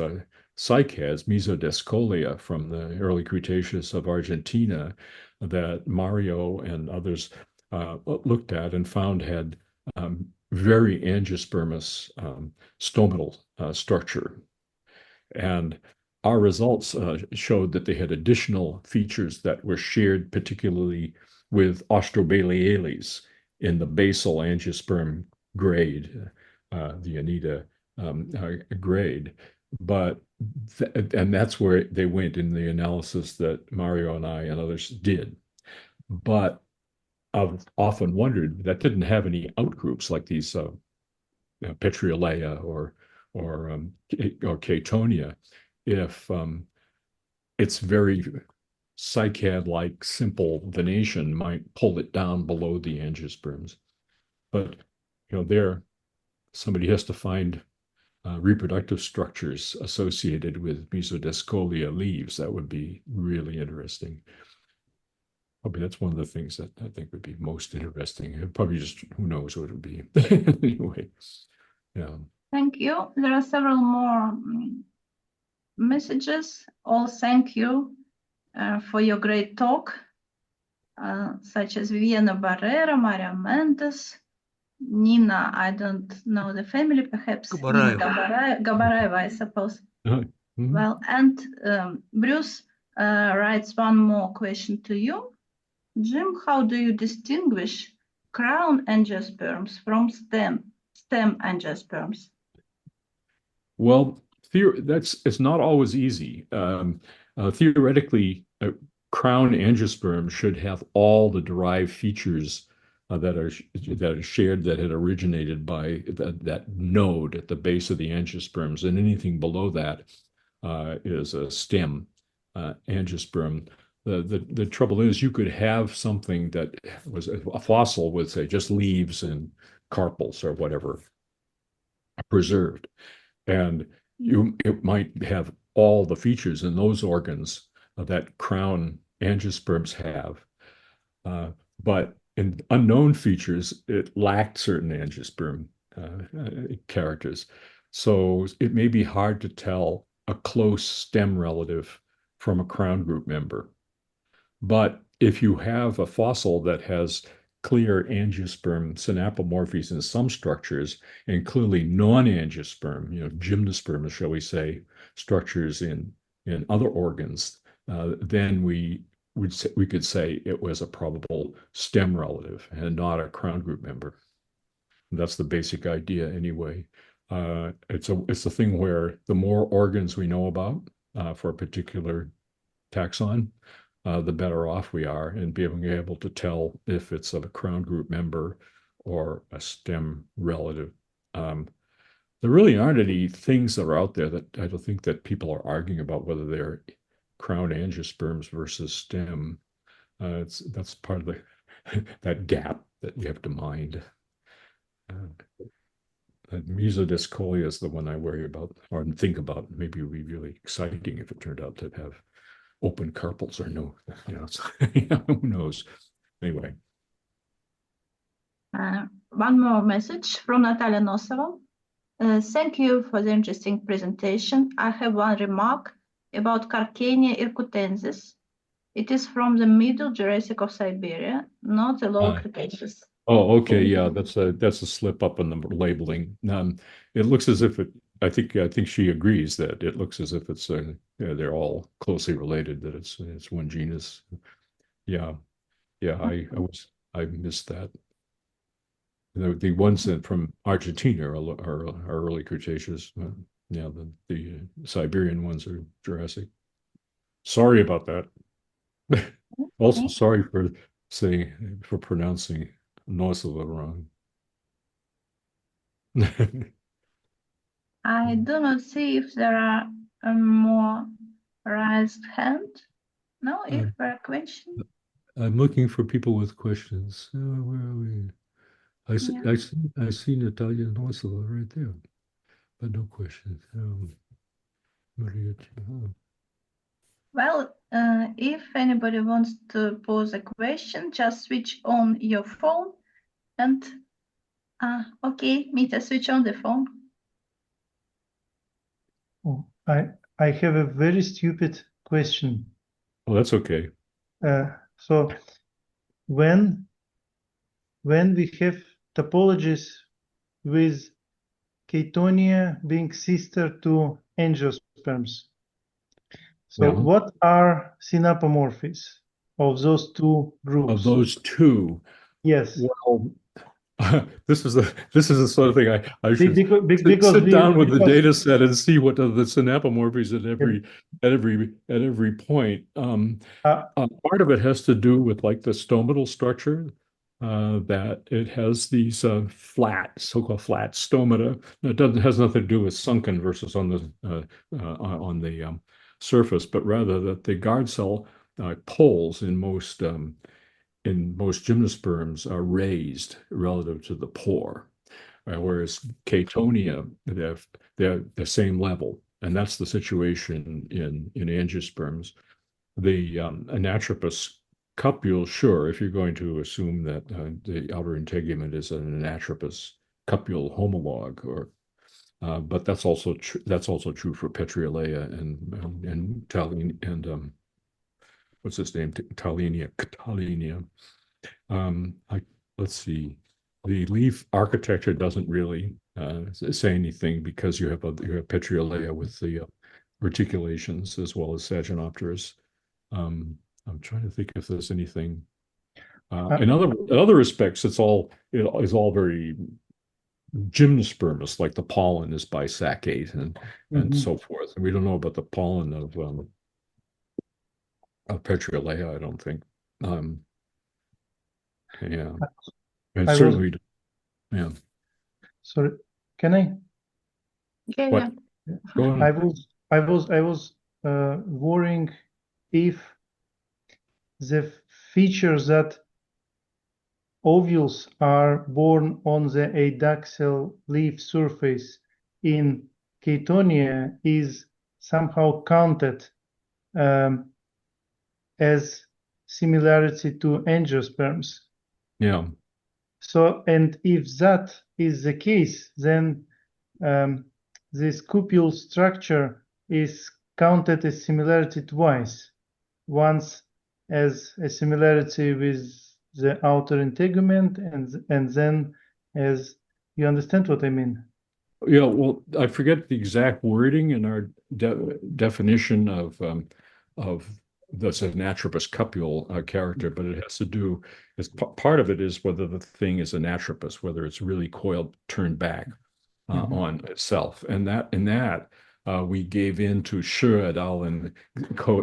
cycads, Mesodescolia, from the early Cretaceous of Argentina, that Mario and others looked at and found had very angiospermous stomatal structure. And our results showed that they had additional features that were shared particularly with Austrobaleales in the basal angiosperm grade, the Anita grade. But and that's where they went in the analysis that Mario and I and others did. But I've often wondered, that didn't have any outgroups like these Petriolea or Catonia, if it's very cycad-like simple venation might pull it down below the angiosperms. But there somebody has to find reproductive structures associated with Mesodescolia leaves. That would be really interesting. Probably that's one of the things that I think would be most interesting. Probably just, who knows what it would be. Anyway, yeah. Thank you. There are several more messages. All thank you for your great talk, such as Viviana Barrera, Maria Mendes, Nina, I don't know the family, perhaps Nina Gabareva, I suppose. Well, and Bruce writes one more question to you. Jim, how do you distinguish crown angiosperms from stem angiosperms? Well, it's not always easy. Theoretically, crown angiosperm should have all the derived features that are shared that had originated by that node at the base of the angiosperms, and anything below that is a stem angiosperm. The trouble is you could have something that was a fossil with, say, just leaves and carpels or whatever preserved, and it might have all the features in those organs that crown angiosperms have, but in unknown features, it lacked certain angiosperm characters. So it may be hard to tell a close stem relative from a crown group member. But if you have a fossil that has clear angiosperm synapomorphies in some structures and clearly non-angiosperm, gymnosperm, shall we say, structures in other organs, then we could say it was a probable stem relative and not a crown group member. And that's the basic idea anyway. It's the thing where the more organs we know about for a particular taxon, the better off we are in being able to tell if it's a crown group member or a stem relative. There really aren't any things that are out there that I don't think that people are arguing about whether they're crown angiosperms versus stem. That's part of that gap that you have to mind. Mesodiscolia is the one I worry about or think about. Maybe it would be really exciting if it turned out to have open carpels or no, who knows? Anyway. One more message from Natalia Nosova. Thank you for the interesting presentation. I have one remark about Carcania ircutensis. It is from the middle Jurassic of Siberia, not the lower Cretaceous. Oh, okay, yeah, that's a slip up in the labeling. It looks as if I think she agrees that it looks as if it's they're all closely related, that it's one genus. Yeah, I missed that. The ones that from Argentina are early Cretaceous. Yeah, the Siberian ones are Jurassic. Sorry about that. Also, sorry for pronouncing Nosova wrong. I do not see if there are more raised hand. No, if there are questions. I'm looking for people with questions. Where are we? I see Natalia Nosova right there, but no questions. Well, if anybody wants to pose a question, just switch on your phone and okay, Mita, switch on the phone. Oh, I have a very stupid question. Oh, that's okay. So when we have topologies with Chatonia being sister to angiosperms, so what are synapomorphies of those two groups? Of those two, yes. Well, this is the sort of thing I should because sit down with the data set and see what are the synapomorphies at every point. Part of it has to do with like the stomatal structure, that it has these so-called flat stomata. It has nothing to do with sunken versus on the surface, but rather that the guard cell poles in most gymnosperms are raised relative to the pore, whereas Chatonia, they're the same level, and that's the situation in angiosperms. The anatropous cupule, sure, if you're going to assume that the outer integument is an anatropous cupule homologue, but that's also true for Petriolea and Talene and what's his name? Catalenia. Let's see. The leaf architecture doesn't really say anything because you have Petriolea with the reticulations as well as Saginopterus. I'm trying to think if there's anything. In other respects, it's all very gymnosperms, like the pollen is bisaccate and Mhm. so forth. And we don't know about the pollen of Petrolea, I don't think. Yeah, and I was certainly, yeah. sorry. Can I? Yeah, What? yeah. Go I on. was worrying if the features that ovules are born on the adaxial leaf surface in Chaytonia is somehow counted as similarity to angiosperms. Yeah. So, and if that is the case, then this cupule structure is counted as similarity twice. Once as a similarity with the outer integument, and then as, you understand what I mean? Yeah, well, I forget the exact wording in our definition of that's an atropous cupule character, but it has to do, as part of it is whether the thing is an atropous, whether it's really coiled, turned back on itself, and that we gave in to Schur et al. And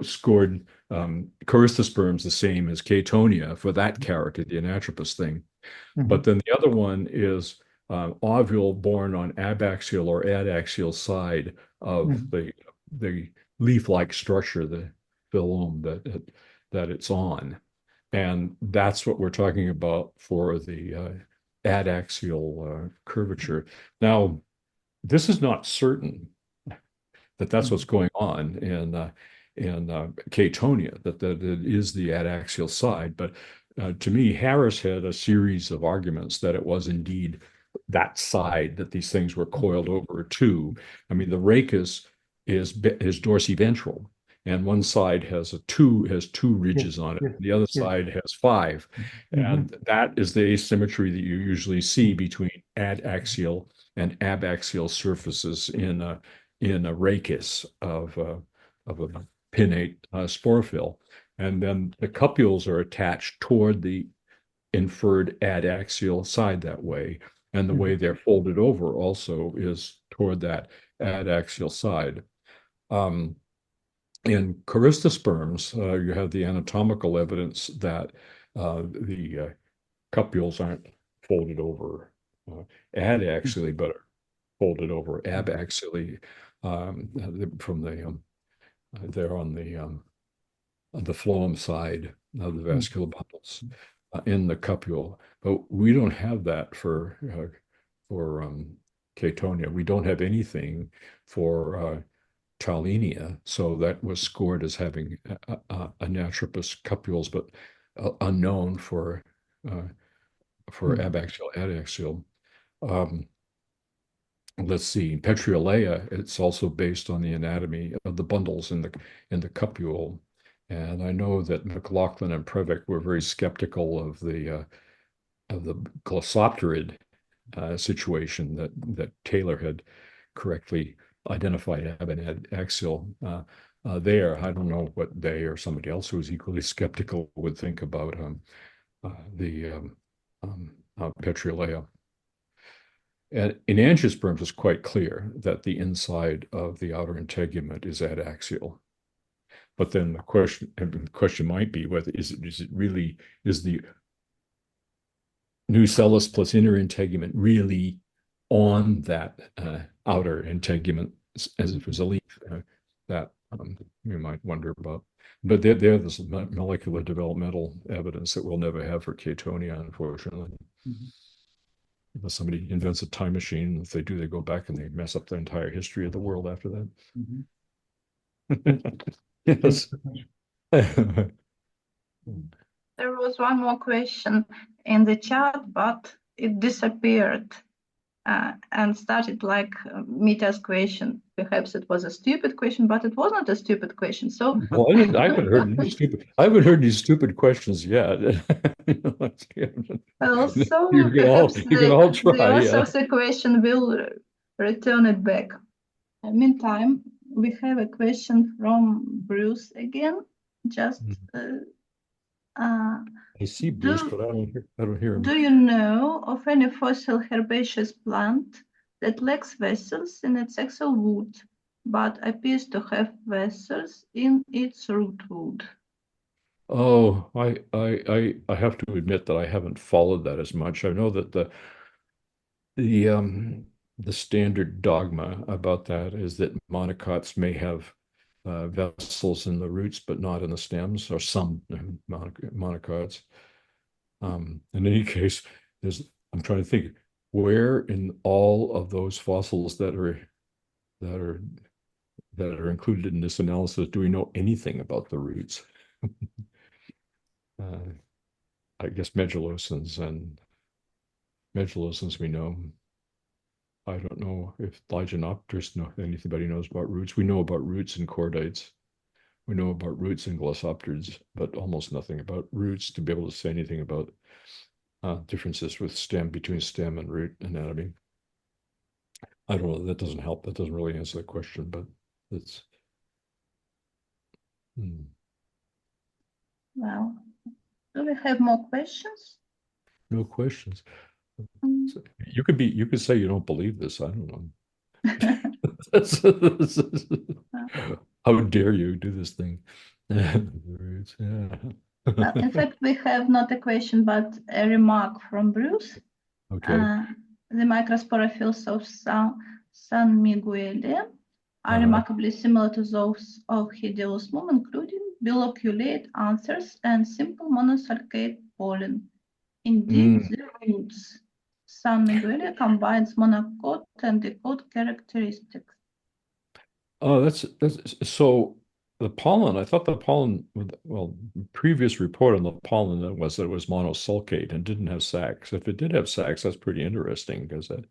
scored Corystosperms the same as Chaytonia for that character, the anatropous thing. But then the other one is ovule born on abaxial or adaxial side of the leaf-like structure, the phylum that it's on. And that's what we're talking about for the adaxial curvature. Now, this is not certain that that's what's going on in Chaytonia, that it is the adaxial side. But to me, Harris had a series of arguments that it was indeed that side that these things were coiled over to. I mean, the rachis is dorsiventral, and one side has two ridges on it. The other side has five, and that is the asymmetry that you usually see between adaxial and abaxial surfaces in a rachis of a pinnate sporophyll. And then the cupules are attached toward the inferred adaxial side that way. And the way they're folded over also is toward that adaxial side. In Corystosperms, you have the anatomical evidence that the cupules aren't folded over adaxially, but are folded over abaxially from they're on the phloem side of the vascular bundles in the cupule. But we don't have that for Chaytonia. We don't have anything for Talenia, so that was scored as having anatropous cupules, but unknown for abaxial, adaxial. Let's see, Petrolea, it's also based on the anatomy of the bundles in the cupule. And I know that McLaughlin and Previck were very skeptical of the glossopterid situation that Taylor had correctly identified have an axial there. I don't know what they or somebody else who was equally skeptical would think about the Petrolea. And in angiosperms, it's quite clear that the inside of the outer integument is adaxial. But then the question might be whether is the nucellus plus inner integument really on that outer integument as if it was a leaf? That you might wonder about. But there's molecular developmental evidence that we'll never have for Chaytonia, unfortunately. Unless somebody invents a time machine, if they do, they go back and they mess up the entire history of the world after that. Yes. There was one more question in the chat, but it disappeared and started like Mita's question. Perhaps it was a stupid question, but it was not a stupid question. So well, I haven't heard any stupid questions yet. well, so you can all try. The author of the question will return it back. Meantime, we have a question from Bruce again. Just Uh, I see Bruce, do, but I don't hear him. do you know of any fossil herbaceous plant that lacks vessels in its axil wood, but appears to have vessels in its root wood? Oh, I have to admit that I haven't followed that as much. I know that the standard dogma about that is that monocots may have vessels in the roots, but not in the stems, or some monocots. In any case, I'm trying to think where in all of those fossils that are included in this analysis do we know anything about the roots? I guess Megillosins we know. I don't know if Lygenopters know if anybody knows about roots. We know about roots in chordites. We know about roots in glossopterids, but almost nothing about roots to be able to say anything about differences with between stem and root anatomy. I don't know. That doesn't help. That doesn't really answer the question, but it's. Well, do we have more questions? No questions. Mm. You could say you don't believe this. I don't know. How dare you do this thing? Well, in fact, we have not a question, but a remark from Bruce. Okay. The microsporophylls of San Miguel are remarkably similar to those of Heliosmum, including biloculate anthers and simple monosulcate pollen. Indeed, the roots San Miguel combines monocot and dicot characteristics. Oh, that's so the pollen. I thought the pollen, well, previous report on the pollen that it was monosulcate and didn't have sacs. If it did have sacs, that's pretty interesting because that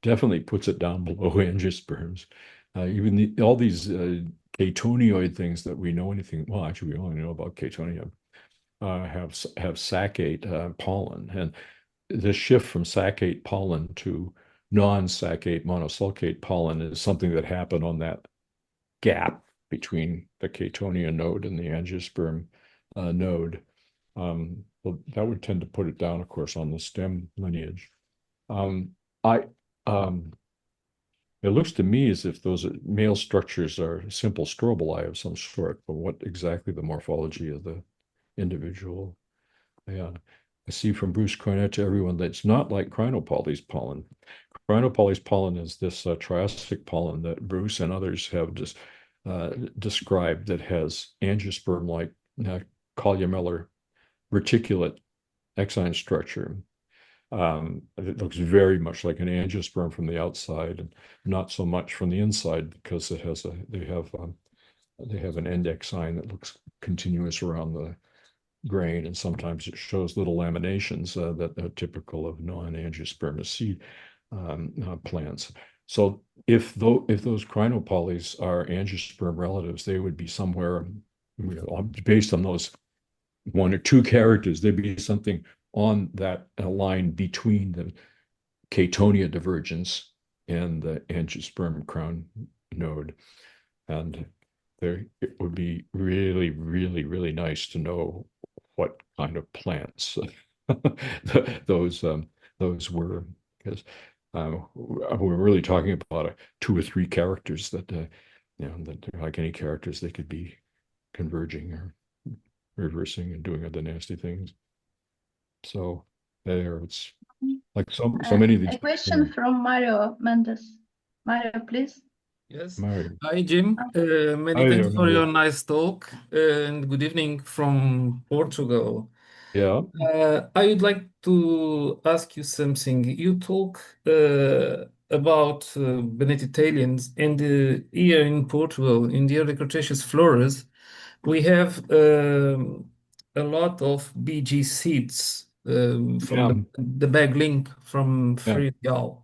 definitely puts it down below angiosperms. Even all these chatonioid things that we know anything. Well, actually, we only know about chatonia. Have saccate pollen, and the shift from saccate pollen to non-saccate monosulcate pollen is something that happened on that gap between the chatonia node and the angiosperm node. Well, that would tend to put it down, of course, on the stem lineage. It looks to me as if those male structures are simple strobili of some sort, but what exactly the morphology of the individual? Yeah, I see from Bruce Cornett to everyone that's not like Crinopolys pollen. Crinopolys pollen is this Triassic pollen that Bruce and others have just described that has angiosperm-like columellar reticulate exine structure. It looks very much like an angiosperm from the outside, and not so much from the inside because they have an end exine that looks continuous around the grain, and sometimes it shows little laminations that are typical of non-angiospermous seed plants. So if those crinopolys are angiosperm relatives, they would be somewhere, based on those one or two characters, there'd be something on that line between the chatonia divergence and the angiosperm crown node. And it would be really, really, really nice to know what kind of plants those were, because we're really talking about two or three characters that that like any characters, they could be converging or reversing and doing other nasty things. So it's like so many of these. A question from Mario Mendes. Mario, please. Yes. Mario. Hi, Jim. Many Hi thanks there, for your Mario. nice talk, and good evening from Portugal. Yeah. I would like to ask you something. You talk about Benedictalians, and here in Portugal, in the early Cretaceous floras, we have a lot of BG seeds from the bag link from Friedel.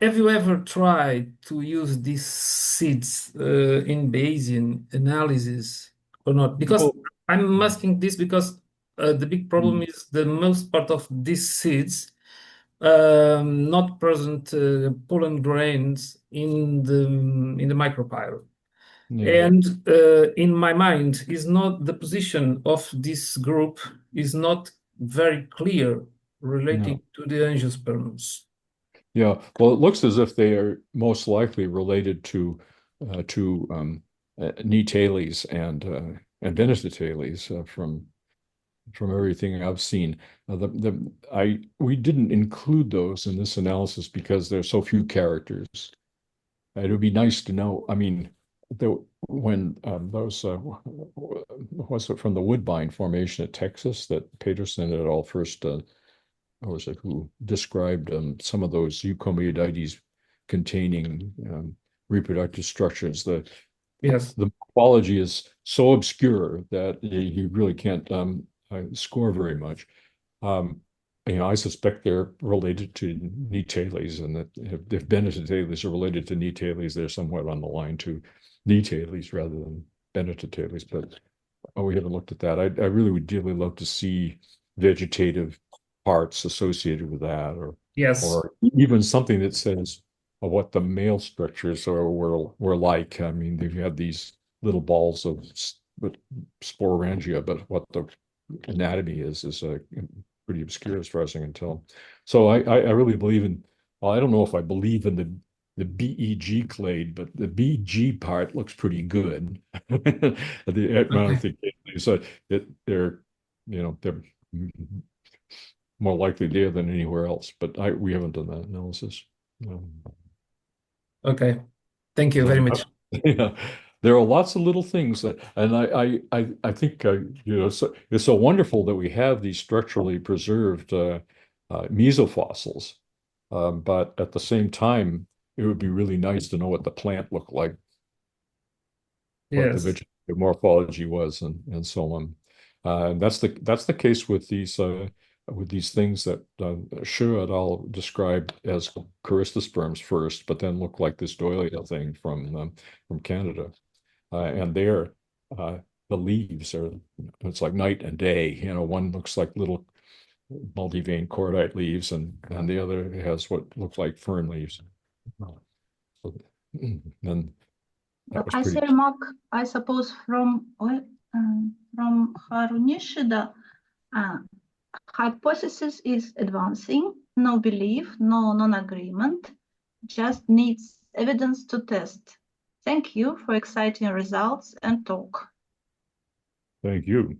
Have you ever tried to use these seeds in Bayesian analysis or not? Because I'm asking this because the big problem is the most part of these seeds not present pollen grains in the micropyle. Yeah. And in my mind, is not the position of this group is not very clear relating to the angiosperms. Yeah. Well, it looks as if they are most likely related to Nitales and Venetales from everything I've seen. We didn't include those in this analysis because there's so few characters. It would be nice to know. I mean, when those was it from the Woodbine Formation at Texas that Peterson et al. First, or was it who described some of those euchomyidites containing reproductive structures. Yes. The morphology is so obscure that you really can't score very much. I suspect they're related to Nitales, and that if Benetales are related to Nitales, they're somewhat on the line to Nitales rather than Benetales. But we haven't looked at that. I really would dearly love to see vegetative parts associated with that, Yes. or even something that says what the male structures were like. I mean, they've had these little balls of sporangia, but what the anatomy is pretty obscure as far as I can tell. So I really believe in. Well, I don't know if I believe in the BEG clade, but the BG part looks pretty good. So that they're more likely there than anywhere else. But we haven't done that analysis. Okay. Thank you very much. Yeah, there are lots of little things that, and I think so it's so wonderful that we have these structurally preserved mesofossils, but at the same time, it would be really nice to know what the plant looked like, what the Yes. vegetative morphology was, and so on. And that's the case with these things that Xu et al. Described as corystosperms first, but then look like this Doyle thing from Canada. And there, the leaves it's like night and day. One looks like little multiveined cordite leaves, and the other has what look like fern leaves. And that was I pretty. say remark, I suppose from Harunishida, hypothesis is advancing, no belief, no non-agreement, just needs evidence to test. Thank you for exciting results and talk. Thank you.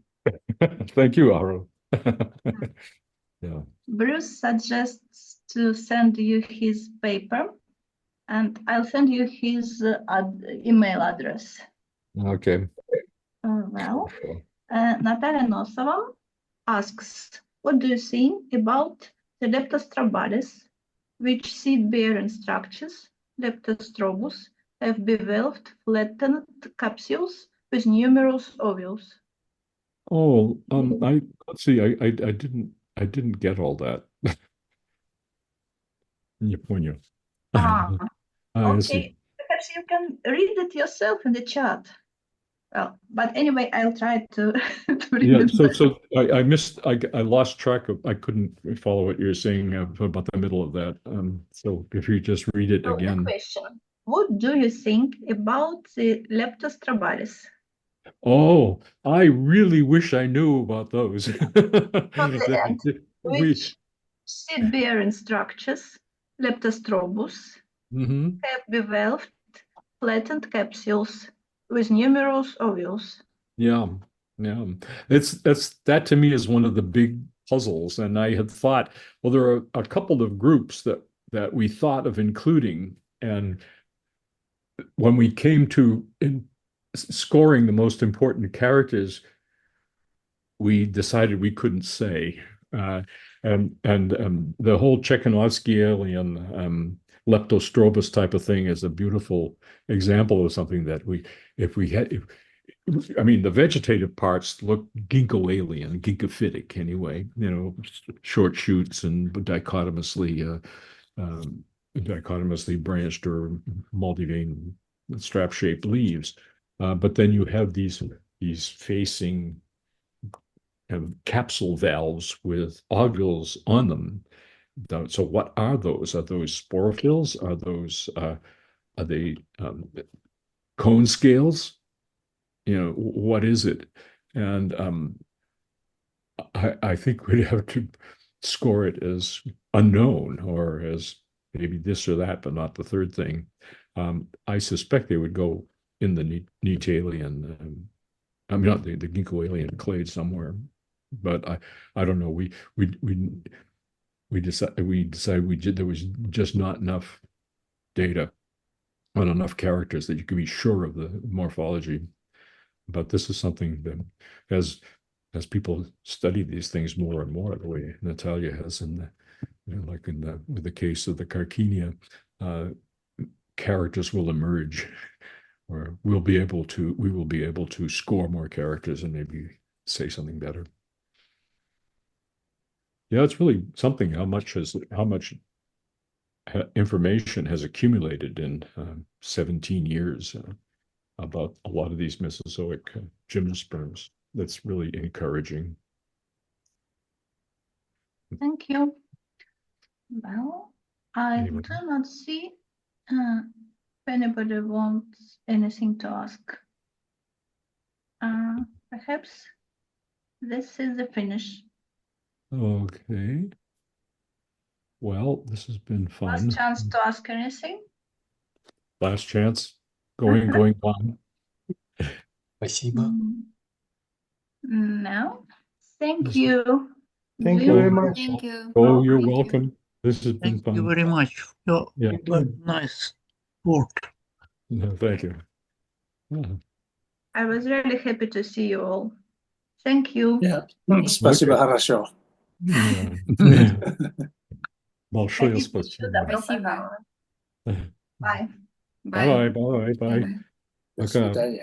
Thank you, Aro. Yeah. Bruce suggests to send you his paper, and I'll send you his email address. Okay. Natalia Nosova asks, what do you think about the Leptostrabalis, which seed-bearing structures, Leptostrobus, have developed flattened capsules with numerous ovules? Oh, let's see. I didn't get all that. Япония. I see. Okay. Perhaps you can read it yourself in the chat. Well, but anyway, I'll try to read Yeah, it. so I missed. I lost track of. I couldn't follow what you're saying about the middle of that. So if you just read it So the again. question, what do you think about the Leptostrabalis? Oh, I really wish I knew about those. the end, We, which seed-bearing structures, Leptostrobus, mhm. have developed flattened capsules with numerous ovules. Yeah, yeah. That to me is one of the big puzzles. And I had thought, well, there are a couple of groups that we thought of including, and when we came to scoring the most important characters, we decided we couldn't say. And the whole Czechoslovakian leptostrobus type of thing is a beautiful example of something that I mean, the vegetative parts look ginkgoalian, ginkgophytic anyway, short shoots and dichotomously branched or multiveined strap-shaped leaves. But then you have these facing capsule valves with ovules on them. So what are those? Are those sporophylls? Are they cone scales, what is it? And I think we'd have to score it as unknown or as maybe this or that, but not the third thing. I suspect they would go in the Netalian, I mean, not the Ginkgoalian clade somewhere, but I don't know. We decided there was just not enough data on enough characters that you could be sure of the morphology. But this is something that as people study these things more and more, the way Natalia has with the case of the Carcinia, characters will emerge, or we will be able to score more characters and maybe say something better. Yeah, it's really something how much information has accumulated in 17 years about a lot of these Mesozoic gymnosperms. That's really encouraging. Thank you. Well, I Anyone? do not see if anybody wants anything to ask. Perhaps this is the finish. Okay. Well, this has been fun. Last chance to ask anything. Last chance. Going on. Спасибо. No. Thank you. Thank you very much. Thank you. Oh, you're Thank you. welcome. This has been Thank you fun. very much. Yeah. Nice work. No, thank you. I was really happy to see you all. Thank you. Yeah. Спасибо, хорошо. Большое Спасибо. спасибо. Добро Спасибо. пожаловать. Bye. Bye, bye, bye. Bye. До Пока. свидания.